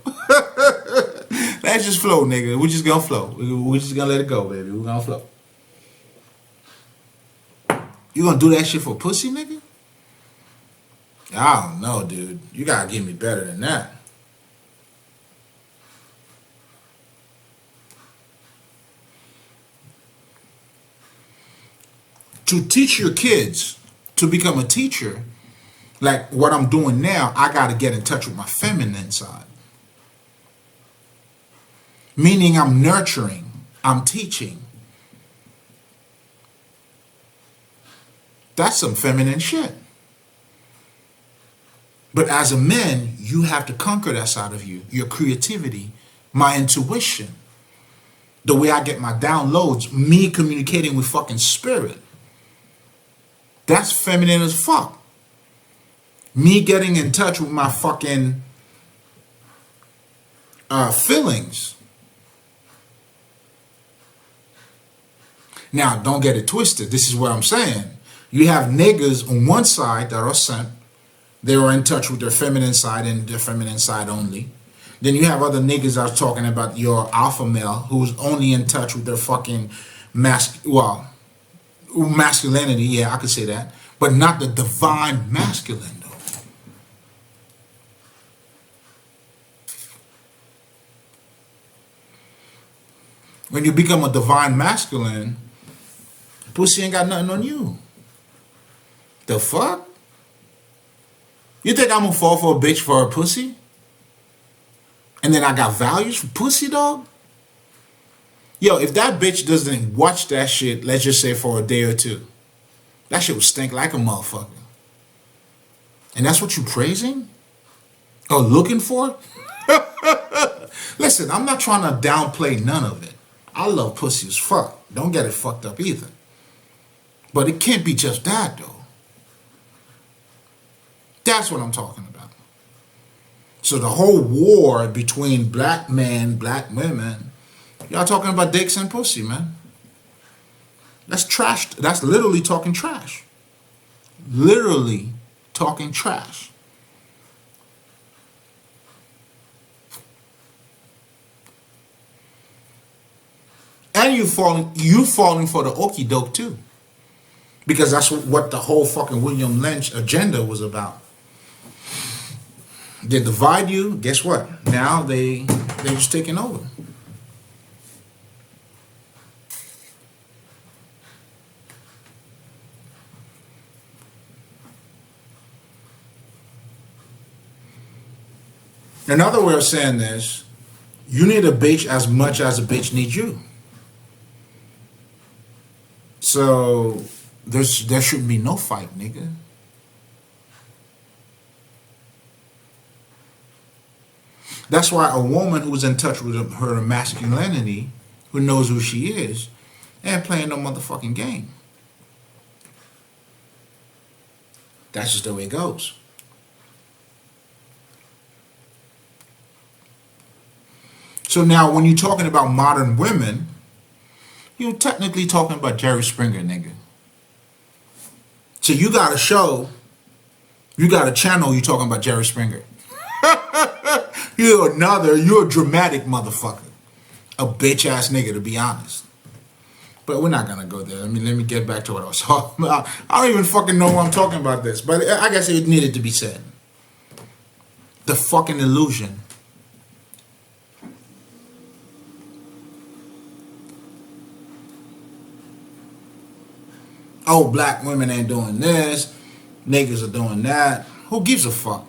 Let's just flow, nigga. We're just gonna flow. We're just gonna let it go, baby. We're gonna flow. You gonna do that shit for pussy, nigga? I don't know, dude. You gotta give me better than that. To teach your kids to become a teacher, like what I'm doing now, I gotta get in touch with my feminine side. Meaning I'm nurturing, I'm teaching. That's some feminine shit. But as a man, you have to conquer that side of you, your creativity, my intuition, the way I get my downloads, me communicating with fucking spirit. That's feminine as fuck. Me getting in touch with my fucking feelings. Now, don't get it twisted. This is what I'm saying. You have niggas on one side that are sent. They are in touch with their feminine side and their feminine side only. Then you have other niggas that are talking about your alpha male who's only in touch with their fucking masculinity. Yeah, I could say that. But not the divine masculine, though. When you become a divine masculine, pussy ain't got nothing on you. The fuck? You think I'm gonna fall for a bitch for a pussy? And then I got values for pussy, dog? Yo, if that bitch doesn't watch that shit, let's just say for a day or two, that shit will stink like a motherfucker. And that's what you praising? Or looking for? Listen, I'm not trying to downplay none of it. I love pussy as fuck. Don't get it fucked up either. But it can't be just that, though. That's what I'm talking about. So the whole war between black men, black women, y'all talking about dicks and pussy, man. That's trash. That's literally talking trash. Literally talking trash. And you falling for the okie doke too. Because that's what the whole fucking William Lynch agenda was about. They divide you, guess what? Now they're just taking over. Another way of saying this, you need a bitch as much as a bitch needs you. So there should be no fight, nigga. That's why a woman who's in touch with her masculinity, who knows who she is, ain't playing no motherfucking game. That's just the way it goes. So now when you're talking about modern women, you're technically talking about Jerry Springer, nigga. So you got a show, you got a channel, you're talking about Jerry Springer. You're a dramatic motherfucker. A bitch ass nigga, to be honest. But we're not gonna go there. Let me get back to what I was talking about. I don't even fucking know why I'm talking about this, but I guess it needed to be said. The fucking illusion. Oh, black women ain't doing this, niggas are doing that. Who gives a fuck?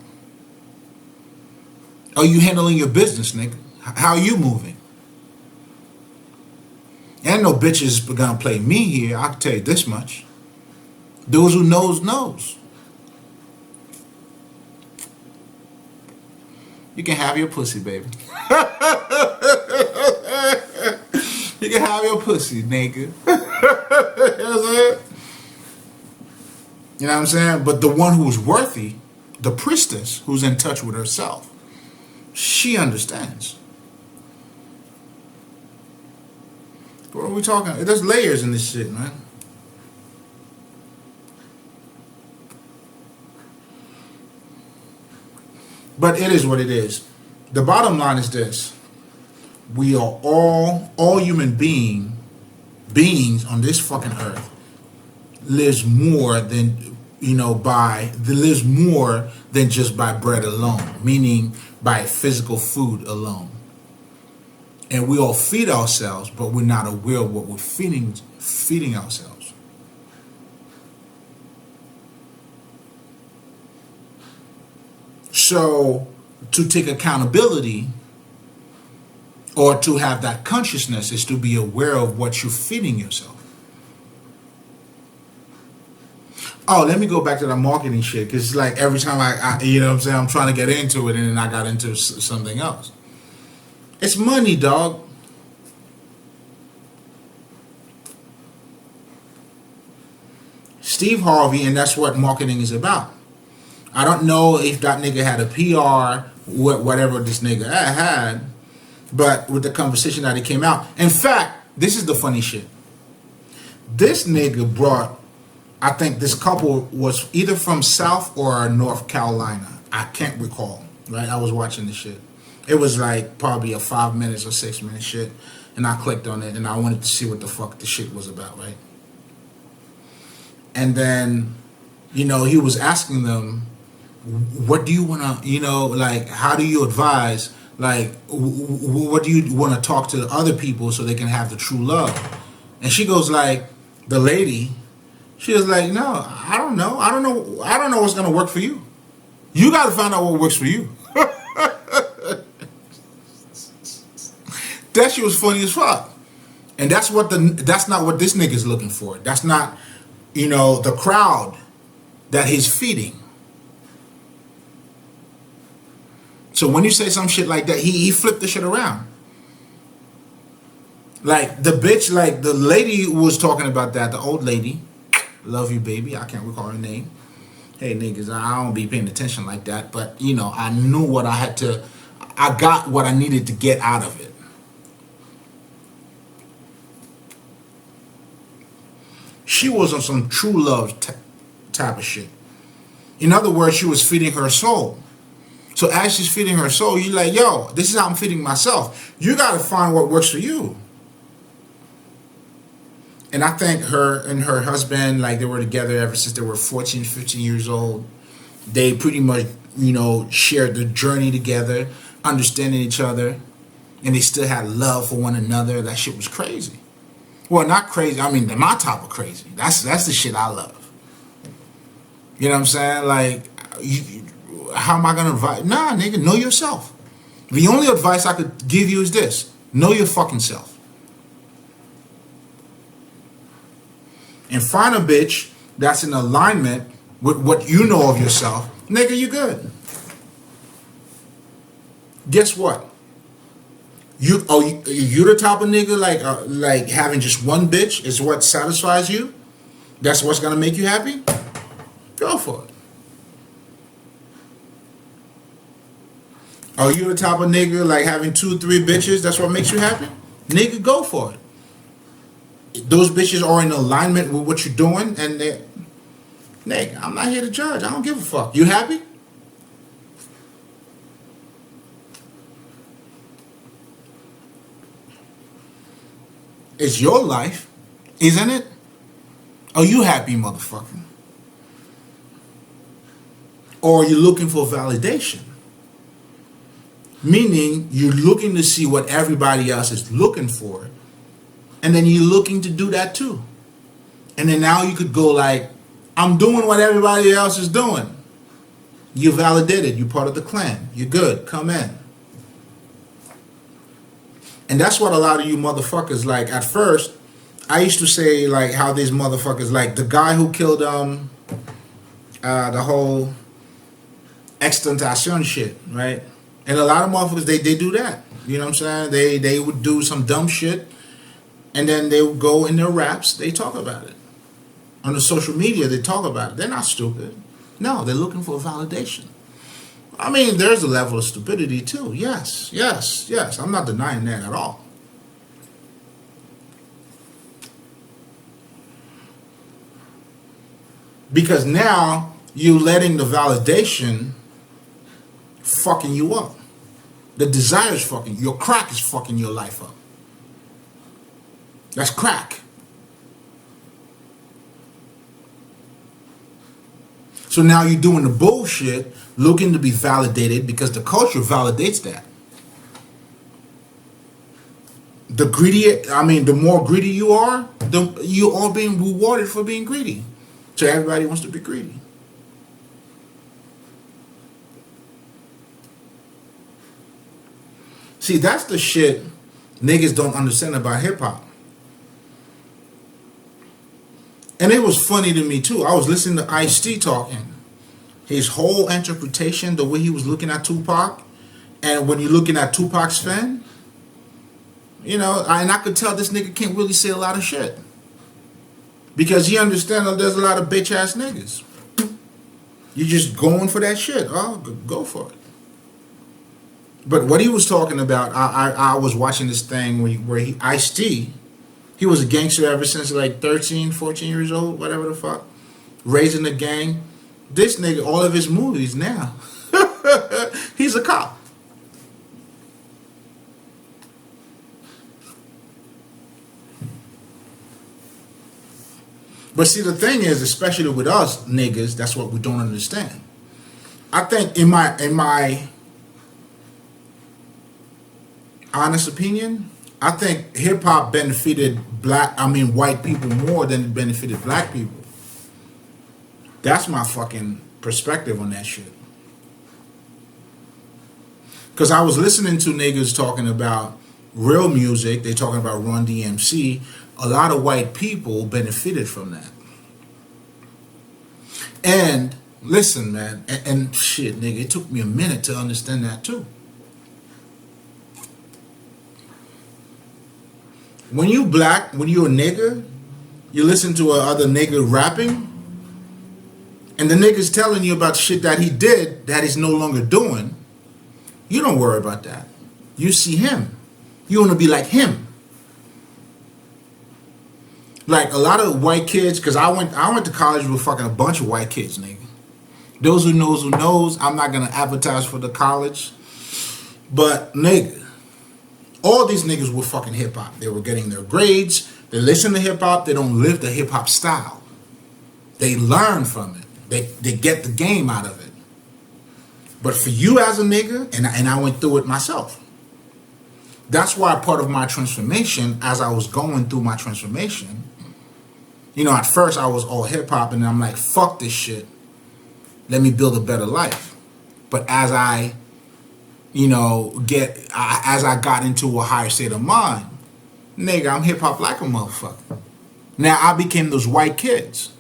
Are you handling your business, nigga? How are you moving? Ain't no bitches gonna play me here, I can tell you this much. Those who knows. You can have your pussy, baby. You can have your pussy, nigga. You know what I'm saying? You know what I'm saying? But the one who's worthy, the priestess who's in touch with herself, she understands. What are we talking? There's layers in this shit, man. But it is what it is. The bottom line is this. We are all human beings on this fucking earth lives more than, lives more than just by bread alone, meaning by physical food alone. And we all feed ourselves, but we're not aware of what we're feeding ourselves. So to take accountability or to have that consciousness is to be aware of what you're feeding yourself. Oh, let me go back to the marketing shit, because it's like every time I you know what I'm saying, I'm trying to get into it and then I got into something else. It's money, dog. Steve Harvey, and that's what marketing is about. I don't know if that nigga had a PR, whatever this nigga had, but with the conversation that it came out. In fact, this is the funny shit. This nigga brought, I think this couple was either from South or North Carolina. I can't recall, right? I was watching this shit. It was like probably a 5 minutes or 6 minute shit. And I clicked on it and I wanted to see what the fuck the shit was about, right? And then, he was asking them, what do you want to, like, how do you advise, like, what do you want to talk to other people so they can have the true love? And she goes like, the lady, she was like, no, I don't know what's going to work for you. You got to find out what works for you. That shit was funny as fuck. And that's not what this nigga's looking for. That's not, the crowd that he's feeding. So when you say some shit like that, he flipped the shit around. Like the bitch, like the lady was talking about that, the old lady, love you baby, I can't recall her name. Hey niggas, I don't be paying attention like that, but I knew what I got what I needed to get out of it. She was on some true love type of shit. In other words, she was feeding her soul. So as she's feeding her soul, you're like, yo, this is how I'm feeding myself. You got to find what works for you. And I think her and her husband, like, they were together ever since they were 14, 15 years old. They pretty much, shared the journey together, understanding each other. And they still had love for one another. That shit was crazy. Well, not crazy. I mean, my type of crazy. That's the shit I love. You know what I'm saying? Like, how am I going to advise? Nah, nigga, know yourself. The only advice I could give you is this. Know your fucking self. And find a bitch that's in alignment with what you know of yourself. Nigga, you good. Guess what? You the type of nigga like having just one bitch is what satisfies you? That's what's gonna make you happy? Go for it. Are you the type of nigga like having 2, 3 bitches? That's what makes you happy? Nigga, go for it. Those bitches are in alignment with what you're doing, and they, nigga, I'm not here to judge. I don't give a fuck. You happy? It's your life, isn't it? Are you happy, motherfucker? Or are you looking for validation? Meaning, you're looking to see what everybody else is looking for. And then you're looking to do that too. And then now you could go like, I'm doing what everybody else is doing. You're validated. You're part of the clan. You're good. Come in. And that's what a lot of you motherfuckers like. At first, I used to say like how these motherfuckers, like the guy who killed the whole extentation shit, right? And a lot of motherfuckers, they do that. You know what I'm saying? They would do some dumb shit, and then they would go in their raps, they talk about it. On the social media, they talk about it. They're not stupid. No, they're looking for validation. I mean, there's a level of stupidity too. Yes. I'm not denying that at all. Because now you're letting the validation fucking you up. The desire is fucking, your crack is fucking your life up. That's crack. So now you're doing the bullshit, looking to be validated because the culture validates that. The more greedy you are being rewarded for being greedy. So everybody wants to be greedy. See, that's the shit niggas don't understand about hip hop. And it was funny to me too. I was listening to Ice-T talking. His whole interpretation, the way he was looking at Tupac, and when you're looking at Tupac's fan, and I could tell this nigga can't really say a lot of shit. Because he understands that there's a lot of bitch ass niggas. You're just going for that shit. Oh, go for it. But what he was talking about, I was watching this thing where Ice-T, he was a gangster ever since like 13, 14 years old, whatever the fuck. Raising the gang. This nigga, all of his movies now, he's a cop. But see, the thing is, especially with us niggas, that's what we don't understand. I think in my honest opinion, I think hip hop benefited white people more than it benefited black people. That's my fucking perspective on that shit. Because I was listening to niggas talking about real music. They talking about Run DMC. A lot of white people benefited from that. And listen, man, and shit, nigga, it took me a minute to understand that too. When you black, when you a nigga, you listen to other nigga rapping, and the nigga's telling you about shit that he did that he's no longer doing, you don't worry about that. You see him. You want to be like him. Like a lot of white kids, because I went to college with fucking a bunch of white kids, nigga. Those who knows. I'm not gonna advertise for the college, but nigga, all these niggas were fucking hip hop. They were getting their grades. They listen to hip hop. They don't live the hip hop style. They learn from it. They get the game out of it. But for you as a nigga, and I went through it myself. That's why part of my transformation, as I was going through my transformation, you know, at first I was all hip hop, and I'm like, fuck this shit. Let me build a better life. But as I, you know, as I got into a higher state of mind, nigga, I'm hip hop like a motherfucker. Now I became those white kids.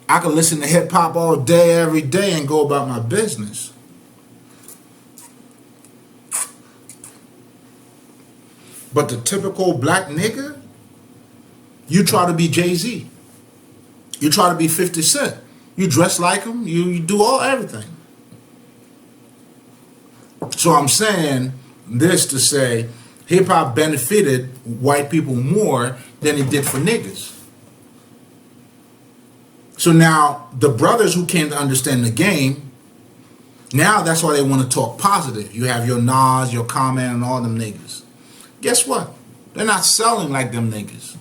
I could listen to hip hop all day, every day, and go about my business. But the typical black nigga, you try to be Jay-Z. You try to be 50 Cent. You dress like him. You do everything. So I'm saying this to say hip hop benefited white people more than it did for niggas. So now the brothers who came to understand the game, now that's why they want to talk positive. You have your Nas, your Common, and all them niggas. Guess what? They're not selling like them niggas.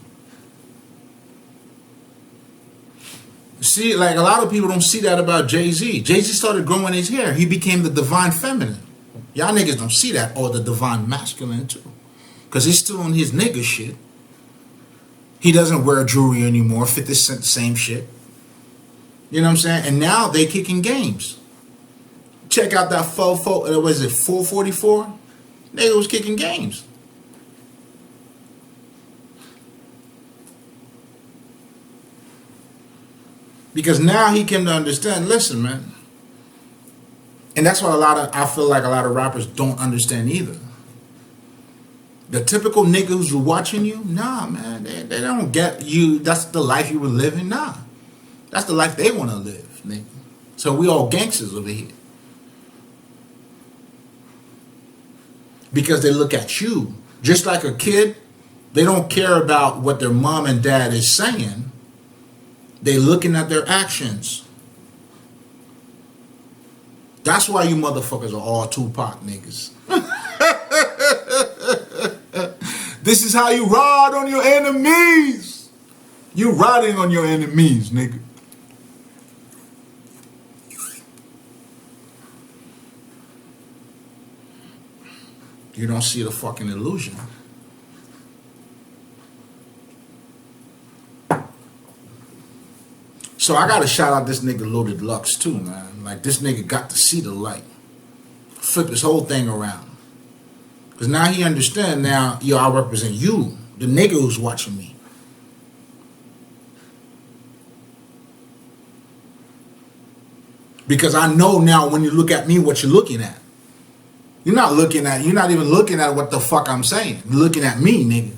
See, like a lot of people don't see that about Jay-Z. Jay-Z started growing his hair. He became the divine feminine. Y'all niggas don't see that, or the divine masculine too. Because he's still on his nigga shit. He doesn't wear jewelry anymore, 50 Cent, same shit. You know what I'm saying? And now they kicking games. Check out that 444? Nigga was kicking games. Because now he came to understand, listen, man. And that's what I feel like a lot of rappers don't understand either. The typical nigga who's watching you, nah, man, they don't get you. That's the life you were living, nah. That's the life they want to live, nigga. So we all gangsters over here. Because they look at you. Just like a kid, they don't care about what their mom and dad is saying. They looking at their actions. That's why you motherfuckers are all Tupac niggas. This is how you ride on your enemies. You riding on your enemies, nigga. You don't see the fucking illusion. So I gotta shout out this nigga Loaded Lux too, man. Like this nigga got to see the light. Flip his whole thing around. Cause now he understand now, yo, I represent you, the nigga who's watching me. Because I know now when you look at me what you're looking at. You're not even looking at what the fuck I'm saying. You're looking at me, nigga.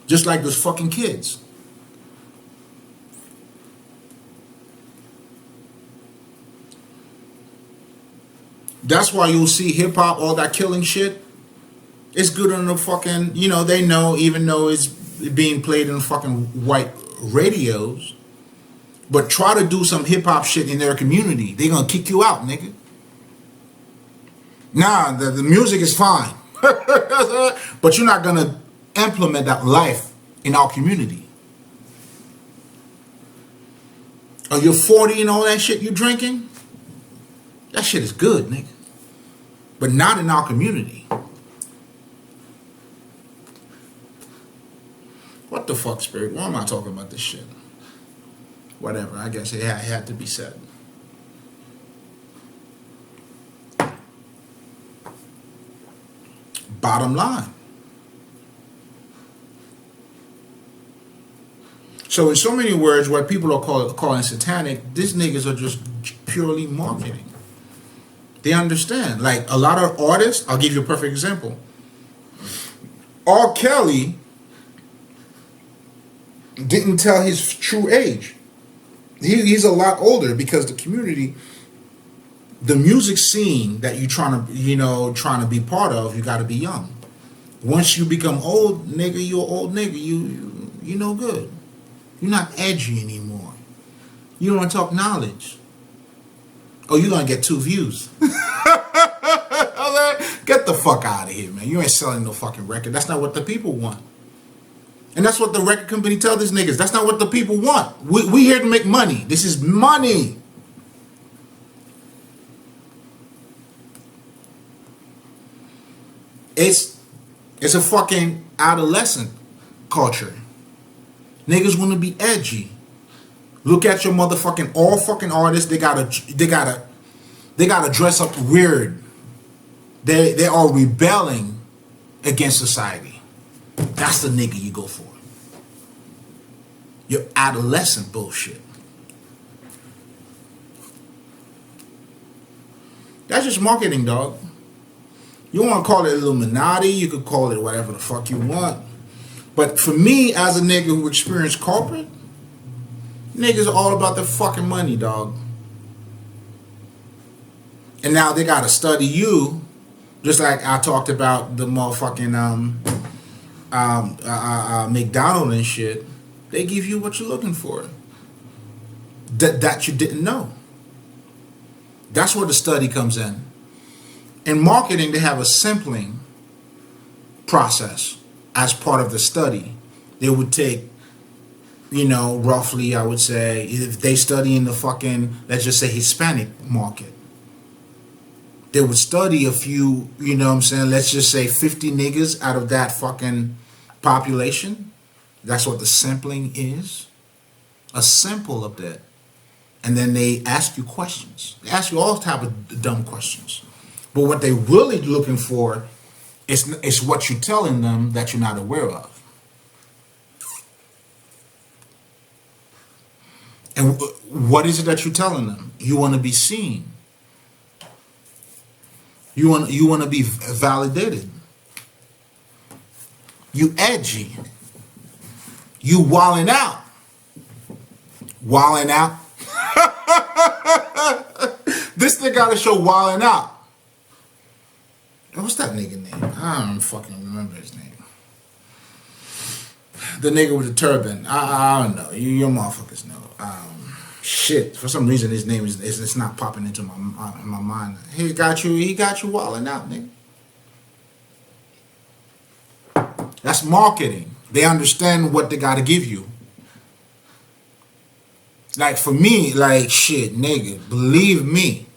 Just like those fucking kids. That's why you'll see hip hop, all that killing shit. It's good on the fucking, you know, they know, even though it's being played in fucking white radios. But try to do some hip hop shit in their community. They're gonna kick you out, nigga. Nah, the music is fine. But you're not gonna implement that life in our community. Are you 40 and all that shit you drinking? That shit is good, nigga. But not in our community. What the fuck, Spirit? Why am I talking about this shit? Whatever, I guess it had to be said. Bottom line. So in so many words, what people are calling satanic, these niggas are just purely marketing. They understand. Like a lot of artists, I'll give you a perfect example. R. Kelly didn't tell his true age. He's a lot older because the community, the music scene that you're trying to be part of, you got to be young. Once you become old, nigga, you're an old nigga. You no good. You're not edgy anymore. You don't talk knowledge. Oh, you're gonna get 2 views. Get the fuck out of here, man. You ain't selling no fucking record. That's not what the people want. And that's what the record company tell these niggas. That's not what the people want. We here to make money. This is money. It's a fucking adolescent culture. Niggas want to be edgy. Look at your motherfucking all fucking artists. They gotta dress up weird. They are rebelling against society. That's the nigga you go for. Your adolescent bullshit. That's just marketing, dog. You want to call it Illuminati, you could call it whatever the fuck you want. But for me, as a nigga who experienced corporate, niggas are all about the fucking money, dog. And now they gotta study you, just like I talked about the motherfucking McDonald's and shit. They give you what you're looking for. That you didn't know. That's where the study comes in. In marketing, they have a sampling process as part of the study. They would take, roughly, I would say, if they study in the fucking, let's just say, Hispanic market, they would study a few, let's just say 50 niggas out of that fucking population. That's what the sampling is. A sample of that. And then they ask you questions. They ask you all type of dumb questions. But what they're really looking for is what you're telling them that you're not aware of. And what is it that you're telling them? You want to be seen. You want to be validated. You edgy. You wilding out. Wilding out. This thing got to show wilding out. What's that nigga name? I don't fucking remember his name. The nigga with the turban. I don't know. You motherfuckers know. Shit. For some reason, his name is it's not popping into my mind. He got you wilding out, nigga. That's marketing. They understand what they got to give you. Like for me, like shit, nigga. Believe me.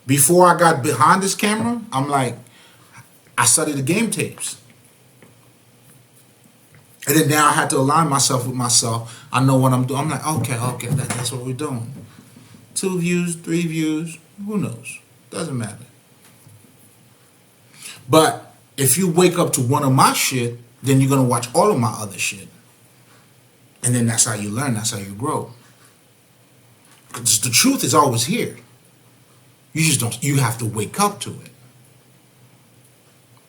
Before I got behind this camera, I'm like, I studied the game tapes. And then now I had to align myself with myself. I know what I'm doing. I'm like, okay, that's what we're doing. 2 views, 3 views, who knows? Doesn't matter. But if you wake up to one of my shit, then you're going to watch all of my other shit. And then that's how you learn. That's how you grow. Because the truth is always here. You have to wake up to it.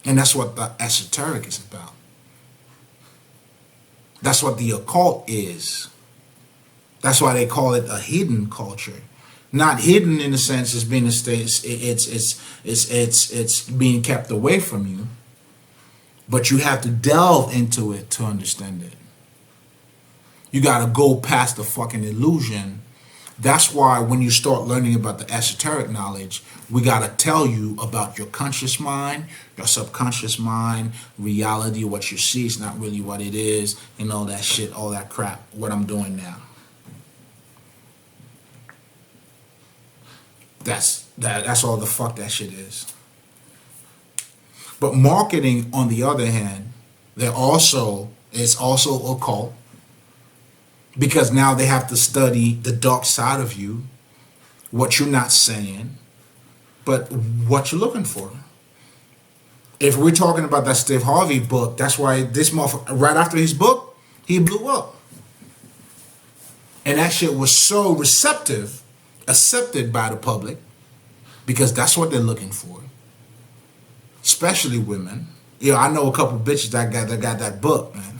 And that's what the esoteric is about. That's what the occult is. That's why they call it a hidden culture. Not hidden in the sense it's being it's being kept away from you. But you have to delve into it to understand it. You gotta go past the fucking illusion. That's why when you start learning about the esoteric knowledge, we gotta tell you about your conscious mind, your subconscious mind, reality, what you see is not really what it is, and all that shit, all that crap, what I'm doing now. That's all the fuck that shit is. But marketing, on the other hand, it's also occult. Because now they have to study the dark side of you, what you're not saying, but what you're looking for. If we're talking about that Steve Harvey book, that's why this motherfucker, right after his book, he blew up. And that shit was so accepted by the public, because that's what they're looking for. Especially women. I know a couple bitches that got that book, man.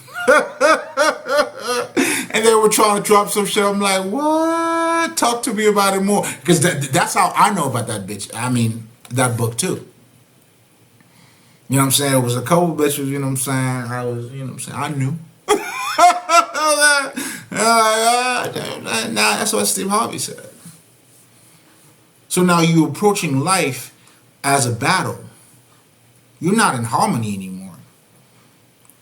And they were trying to drop some shit. I'm like, what? Talk to me about it more. Because that's how I know about that bitch. I mean, that book too. You know what I'm saying? It was a couple bitches, you know what I'm saying? I knew. Nah, that's what Steve Harvey said. So now you're approaching life as a battle. You're not in harmony anymore.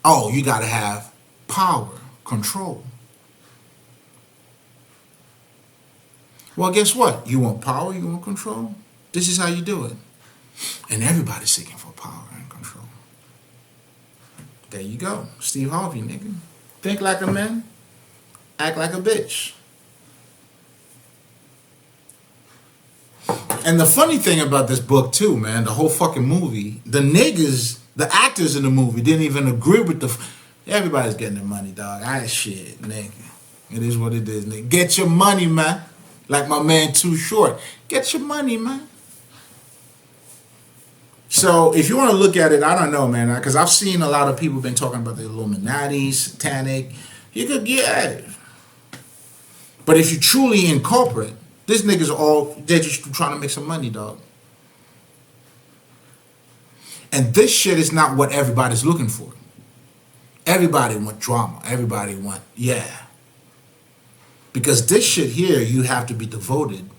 Oh, you got to have power, control. Well, guess what? You want power, you want control? This is how you do it. And everybody's seeking for power and control. There you go. Steve Harvey, nigga. Think like a man, act like a bitch. And the funny thing about this book too, man, the whole fucking movie, the niggas, the actors in the movie didn't even agree with everybody's getting their money, dog. Shit, nigga. It is what it is, nigga. Get your money, man. Like my man Too Short. Get your money, man. So if you want to look at it, I don't know, man, because I've seen a lot of people been talking about the Illuminati, satanic. You could get at it. But if you truly incorporate, these niggas are all, they're just trying to make some money, dog. And this shit is not what everybody's looking for. Everybody want drama. Everybody want, yeah. Because this shit here, you have to be devoted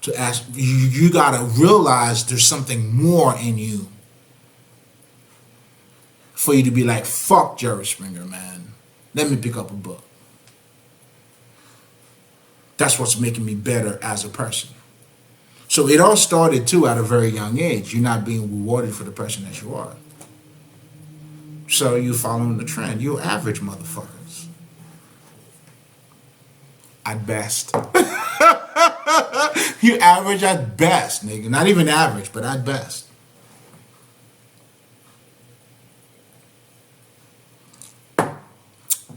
to ask. You gotta realize there's something more in you for you to be like, fuck Jerry Springer, man. Let me pick up a book. That's what's making me better as a person. So it all started too at a very young age. You're not being rewarded for the person that you are. So you're following the trend. You're average motherfuckers. At best. You average at best, nigga. Not even average, but at best.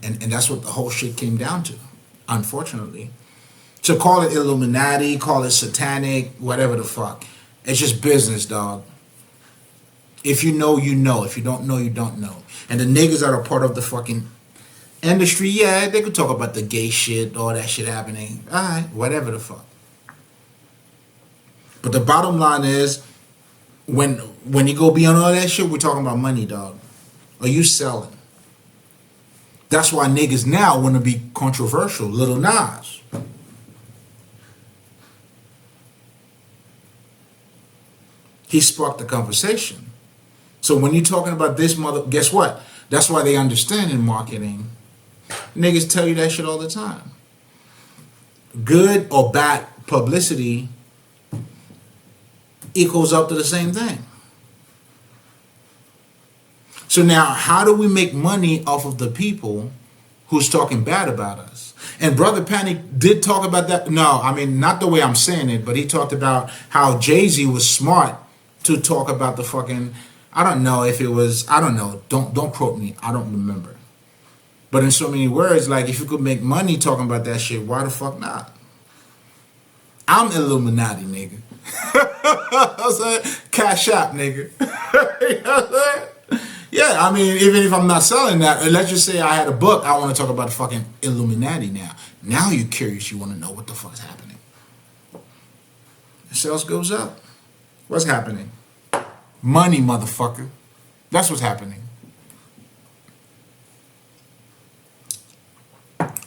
And that's what the whole shit came down to, unfortunately. So call it Illuminati, call it satanic, whatever the fuck. It's just business, dog. If you know, you know. If you don't know, you don't know. And the niggas that are part of the fucking industry, yeah, they could talk about the gay shit, all that shit happening. Alright, whatever the fuck. But the bottom line is, when you go beyond all that shit, we're talking about money, dog. Are you selling? That's why niggas now want to be controversial. Lil Nas. He sparked the conversation. So when you're talking about this guess what? That's why they understand in marketing. Niggas tell you that shit all the time. Good or bad publicity equals up to the same thing. So now, how do we make money off of the people who's talking bad about us? And Brother Panic did talk about that. No, I mean, not the way I'm saying it, but he talked about how Jay-Z was smart to talk about the fucking, I don't know if it was, I don't know, don't quote me, I don't remember. But in so many words, like, if you could make money talking about that shit, why the fuck not? I'm Illuminati, nigga. I said, cash out, nigga. You know what I'm saying? Yeah, I mean, even if I'm not selling that, let's just say I had a book, I want to talk about the fucking Illuminati now. Now you're curious, you want to know what the fuck's happening. The sales goes up. What's happening? Money, motherfucker. That's what's happening.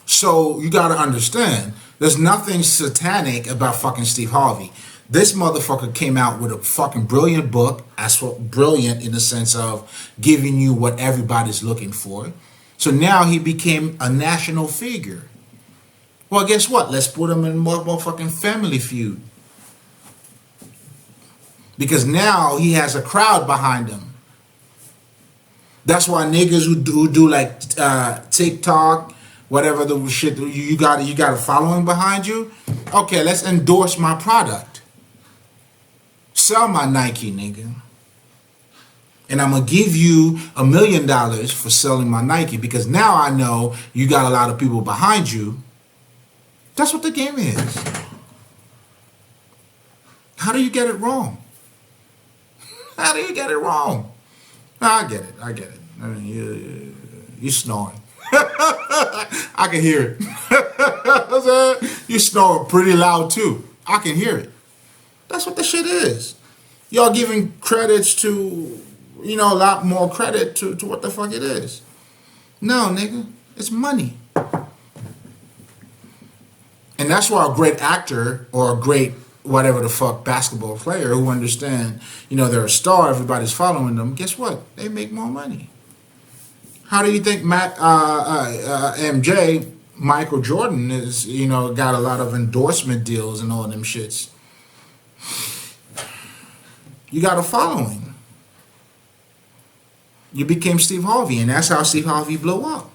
So you gotta understand, there's nothing satanic about fucking Steve Harvey. This motherfucker came out with a fucking brilliant book, as well, brilliant in the sense of giving you what everybody's looking for. So now he became a national figure. Well, guess what? Let's put him in motherfucking Family Feud. Because now he has a crowd behind him. That's why niggas who do like TikTok, whatever the shit, you got a following behind you. Okay, let's endorse my product. Sell my Nike, nigga. And I'm going to give you $1 million for selling my Nike, because now I know you got a lot of people behind you. That's what the game is. How do you get it wrong? How do you get it wrong? I get it. I mean, you snoring. I can hear it. You snoring pretty loud too. I can hear it. That's what the shit is. Y'all giving credits to, a lot more credit to what the fuck it is. No, nigga. It's money. And that's why a great actor or a great whatever the fuck basketball player who understand, they're a star, everybody's following them. Guess what? They make more money. How do you think MJ, Michael Jordan, is, got a lot of endorsement deals and all them shits? You got a following. You became Steve Harvey, and that's how Steve Harvey blew up.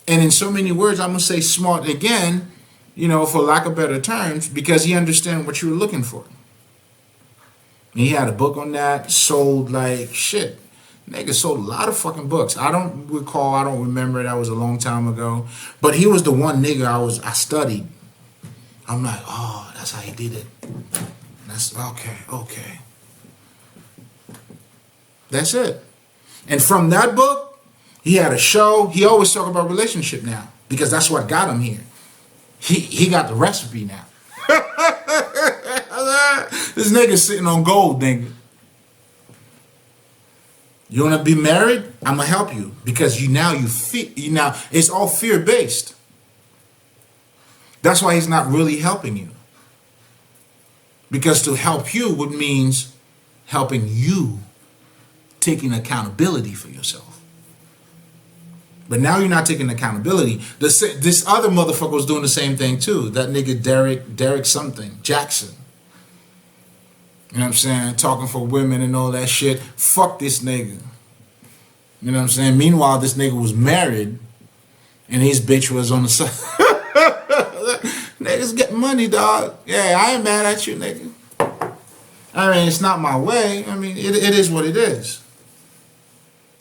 And in so many words, I'm going to say smart again, for lack of better terms, because he understands what you were looking for. And he had a book on that, sold like shit. Nigga sold a lot of fucking books. I don't remember, that was a long time ago. But he was the one nigga I studied. I'm like, oh, that's how he did it. That's okay. That's it. And from that book, he had a show. He always talk about relationship now, because that's what got him here. He got the recipe now. This nigga sitting on gold, nigga. You want to be married? I'm gonna help you, because now it's all fear based. That's why he's not really helping you. Because to help you would means helping you taking accountability for yourself. But now you're not taking accountability. This other motherfucker was doing the same thing too. That nigga Derek something, Jackson. You know what I'm saying? Talking for women and all that shit. Fuck this nigga. You know what I'm saying? Meanwhile, this nigga was married and his bitch was on the side. Niggas get money, dog. Yeah, I ain't mad at you, nigga. I mean, it's not my way. I mean, it is what it is.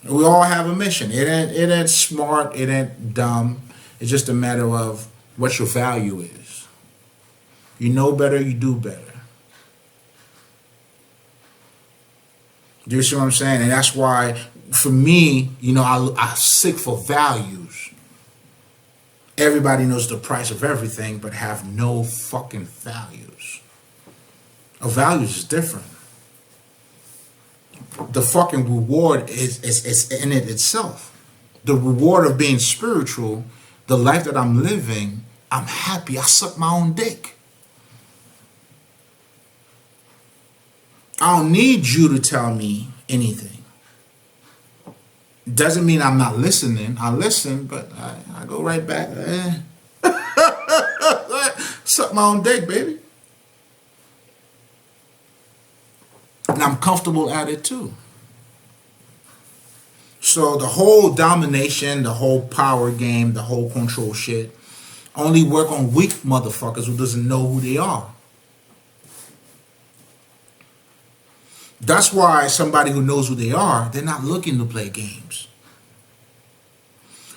We all have a mission. It ain't smart. It ain't dumb. It's just a matter of what your value is. You know better, you do better. Do you see what I'm saying? And that's why, for me, I seek for values. Everybody knows the price of everything, but have no fucking values. A values is different. The fucking reward is in it itself. The reward of being spiritual, the life that I'm living, I'm happy. I suck my own dick. I don't need you to tell me anything. Doesn't mean I'm not listening. I listen, but I go right back. Suck my own dick, baby. And I'm comfortable at it too. So the whole domination, the whole power game, the whole control shit only work on weak motherfuckers who doesn't know who they are. That's why somebody who knows who they are, they're not looking to play games.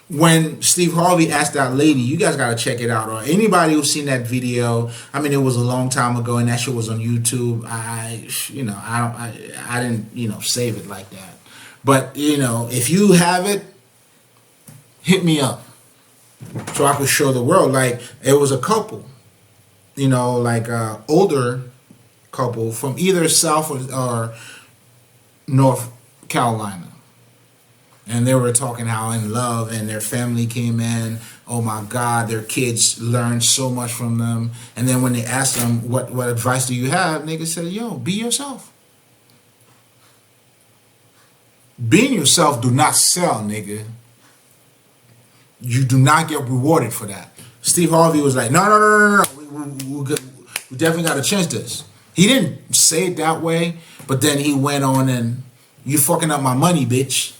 When Steve Harvey asked that lady, you guys got to check it out, or anybody who's seen that video. I mean, it was a long time ago, and that shit was on YouTube. I didn't, save it like that. But, if you have it, hit me up so I could show the world. Like, it was a couple, older couple from either South or North Carolina. And they were talking how in love, and their family came in. Oh my God, their kids learned so much from them. And then when they asked them, what advice do you have? Niggas said, yo, be yourself. Being yourself do not sell, nigga. You do not get rewarded for that. Steve Harvey was like, no. We definitely got to change this. He didn't say it that way, but then he went on and, you fucking up my money, bitch.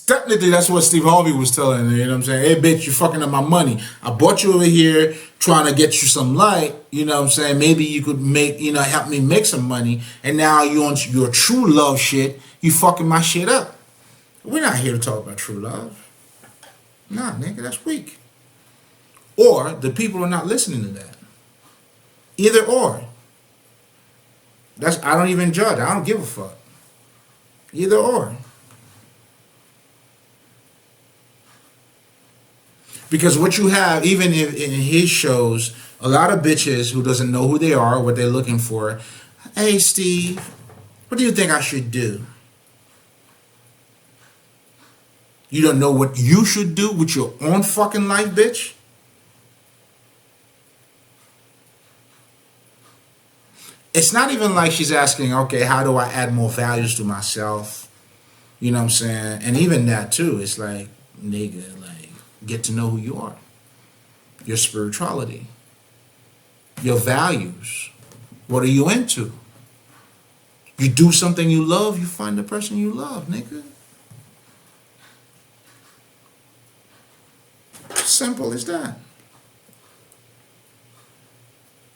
Technically, that's what Steve Harvey was telling her, you know what I'm saying? Hey, bitch, you fucking up my money. I brought you over here trying to get you some light, you know what I'm saying? Maybe you could help me make some money. And now you on your true love shit, you fucking my shit up. We're not here to talk about true love. Nah, nigga, that's weak. Or the people are not listening to that. Either or. I don't even judge. I don't give a fuck. Either or. Because what you have, even in his shows, a lot of bitches who doesn't know who they are, what they're looking for. Hey, Steve, what do you think I should do? You don't know what you should do with your own fucking life, bitch? It's not even like she's asking, okay, how do I add more values to myself? You know what I'm saying? And even that too, it's like, nigga, like, get to know who you are. Your spirituality. Your values. What are you into? You do something you love, you find the person you love, nigga. Simple as that.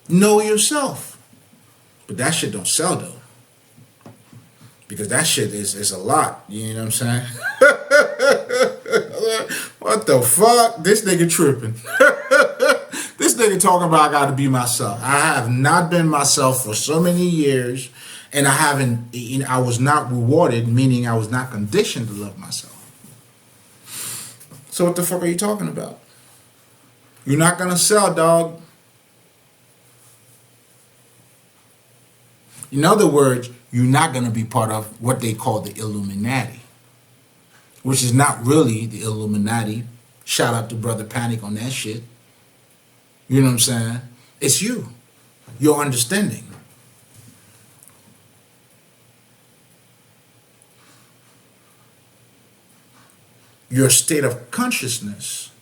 Know yourself. But that shit don't sell though. Because that shit is a lot. You know what I'm saying? What the fuck? This nigga tripping. This nigga talking about I gotta be myself. I have not been myself for so many years. And I was not rewarded, meaning I was not conditioned to love myself. So what the fuck are you talking about? You're not gonna sell, dog. In other words, you're not gonna be part of what they call the Illuminati, which is not really the Illuminati. Shout out to Brother Panic on that shit. You know what I'm saying? It's you, your understanding. Your state of consciousness.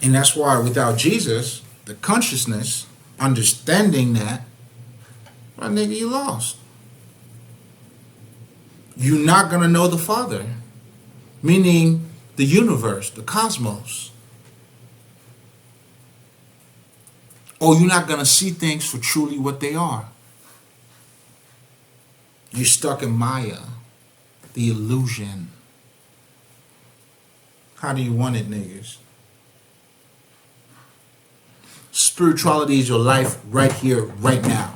And that's why without Jesus, the consciousness, understanding that, well, nigga, you lost. You're not going to know the Father, meaning the universe, the cosmos. Or you're not going to see things for truly what they are. You're stuck in Maya, the illusion. How do you want it, niggas? Spirituality is your life right here, right now.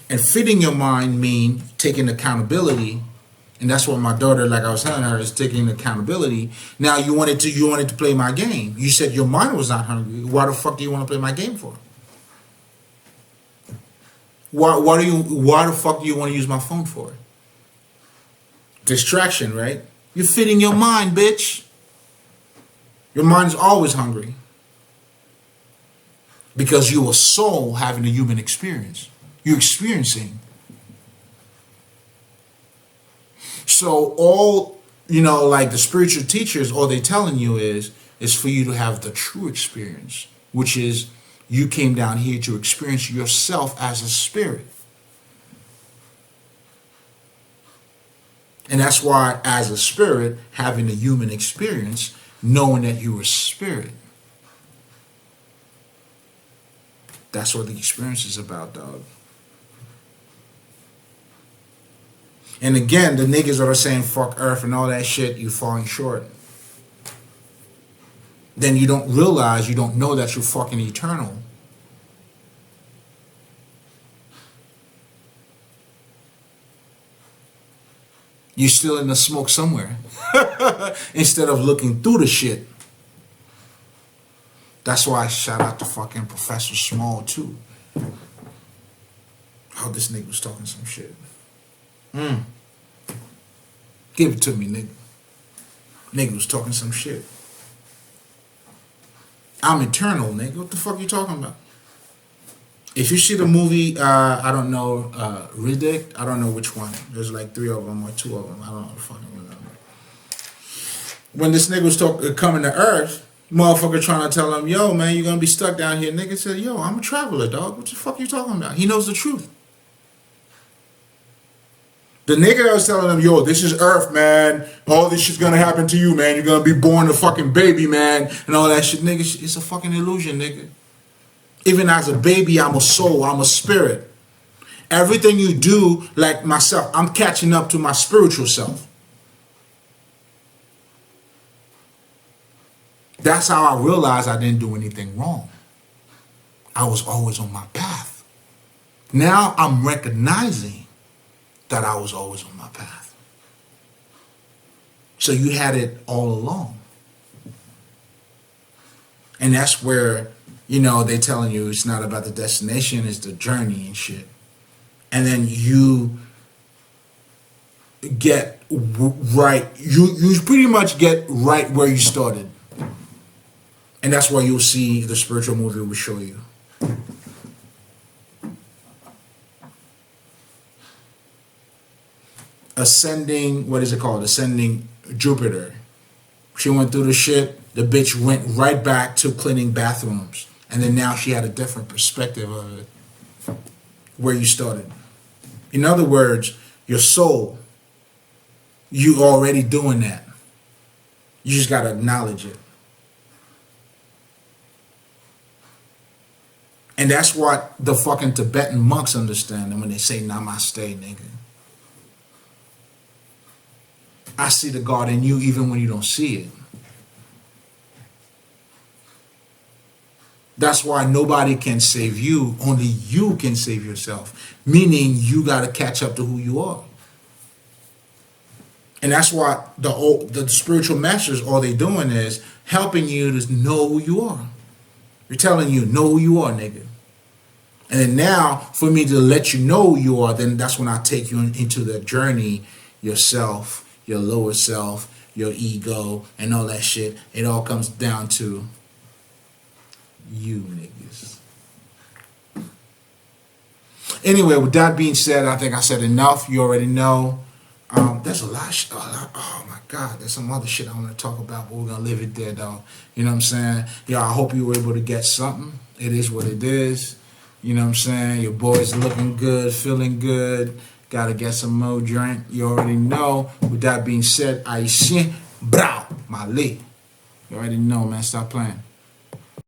And fitting your mind mean taking accountability. And that's what my daughter, like I was telling her, is taking accountability. Now you wanted to play my game. You said your mind was not hungry. Why the fuck do you want to play my game for? Why the fuck do you want to use my phone for? Distraction, right? You're fitting your mind, bitch. Your mind is always hungry. Because you're a soul having a human experience. You're experiencing. So all, like the spiritual teachers, all they're telling you is for you to have the true experience, which is you came down here to experience yourself as a spirit. And that's why, as a spirit, having a human experience, knowing that you're a spirit. That's what the experience is about, dog. And again, the niggas that are saying fuck Earth and all that shit, you're falling short. Then you don't realize, you don't know that you're fucking eternal. You're still in the smoke somewhere. Instead of looking through the shit. That's why I shout out to fucking Professor Small too. Oh, this nigga was talking some shit. Give it to me, nigga. Nigga was talking some shit. I'm eternal, nigga. What the fuck you talking about? If you see the movie, I don't know, Riddick, I don't know which one. There's like 3 of them or 2 of them. I don't know, fucking remember. When this nigga was coming to Earth, motherfucker trying to tell him, yo, man, you're going to be stuck down here. Nigga said, yo, I'm a traveler, dog. What the fuck you talking about? He knows the truth. The nigga that was telling him, yo, this is Earth, man. All this shit's gonna happen to you, man. You're gonna be born a fucking baby, man. And all that shit, nigga, it's a fucking illusion, nigga. Even as a baby, I'm a soul, I'm a spirit. Everything you do, like myself, I'm catching up to my spiritual self. That's how I realized I didn't do anything wrong. I was always on my path. Now I'm recognizing that I was always on my path. So you had it all along. And that's where, you know, they telling you it's not about the destination, it's the journey and shit. And then you get right, you pretty much get right where you started. And that's why you'll see the spiritual movie will show you. Ascending, what is it called? Ascending Jupiter. She went through the shit. The bitch went right back to cleaning bathrooms. And then now she had a different perspective of it. Where you started. In other words, your soul, you already doing that. You just got to acknowledge it. And that's what the fucking Tibetan monks understand when they say namaste, nigga. I see the God in you even when you don't see it. That's why nobody can save you. Only you can save yourself. Meaning you got to catch up to who you are. And that's why the spiritual masters, all they doing is helping you to know who you are. They're telling you, know who you are, nigga. And then now, for me to let you know who you are, then that's when I take you into the journey, yourself, your lower self, your ego, and all that shit. It all comes down to you niggas. Anyway, with that being said, I think I said enough. You already know. There's a lot of shit. Oh my God, there's some other shit I want to talk about, but we're going to leave it there, though. You know what I'm saying? Yeah, I hope you were able to get something. It is what it is. You know what I'm saying? Your boy's looking good, feeling good. Got to get some more drink. You already know. With that being said, Aishin, brow, my lee. You already know, man. Stop playing.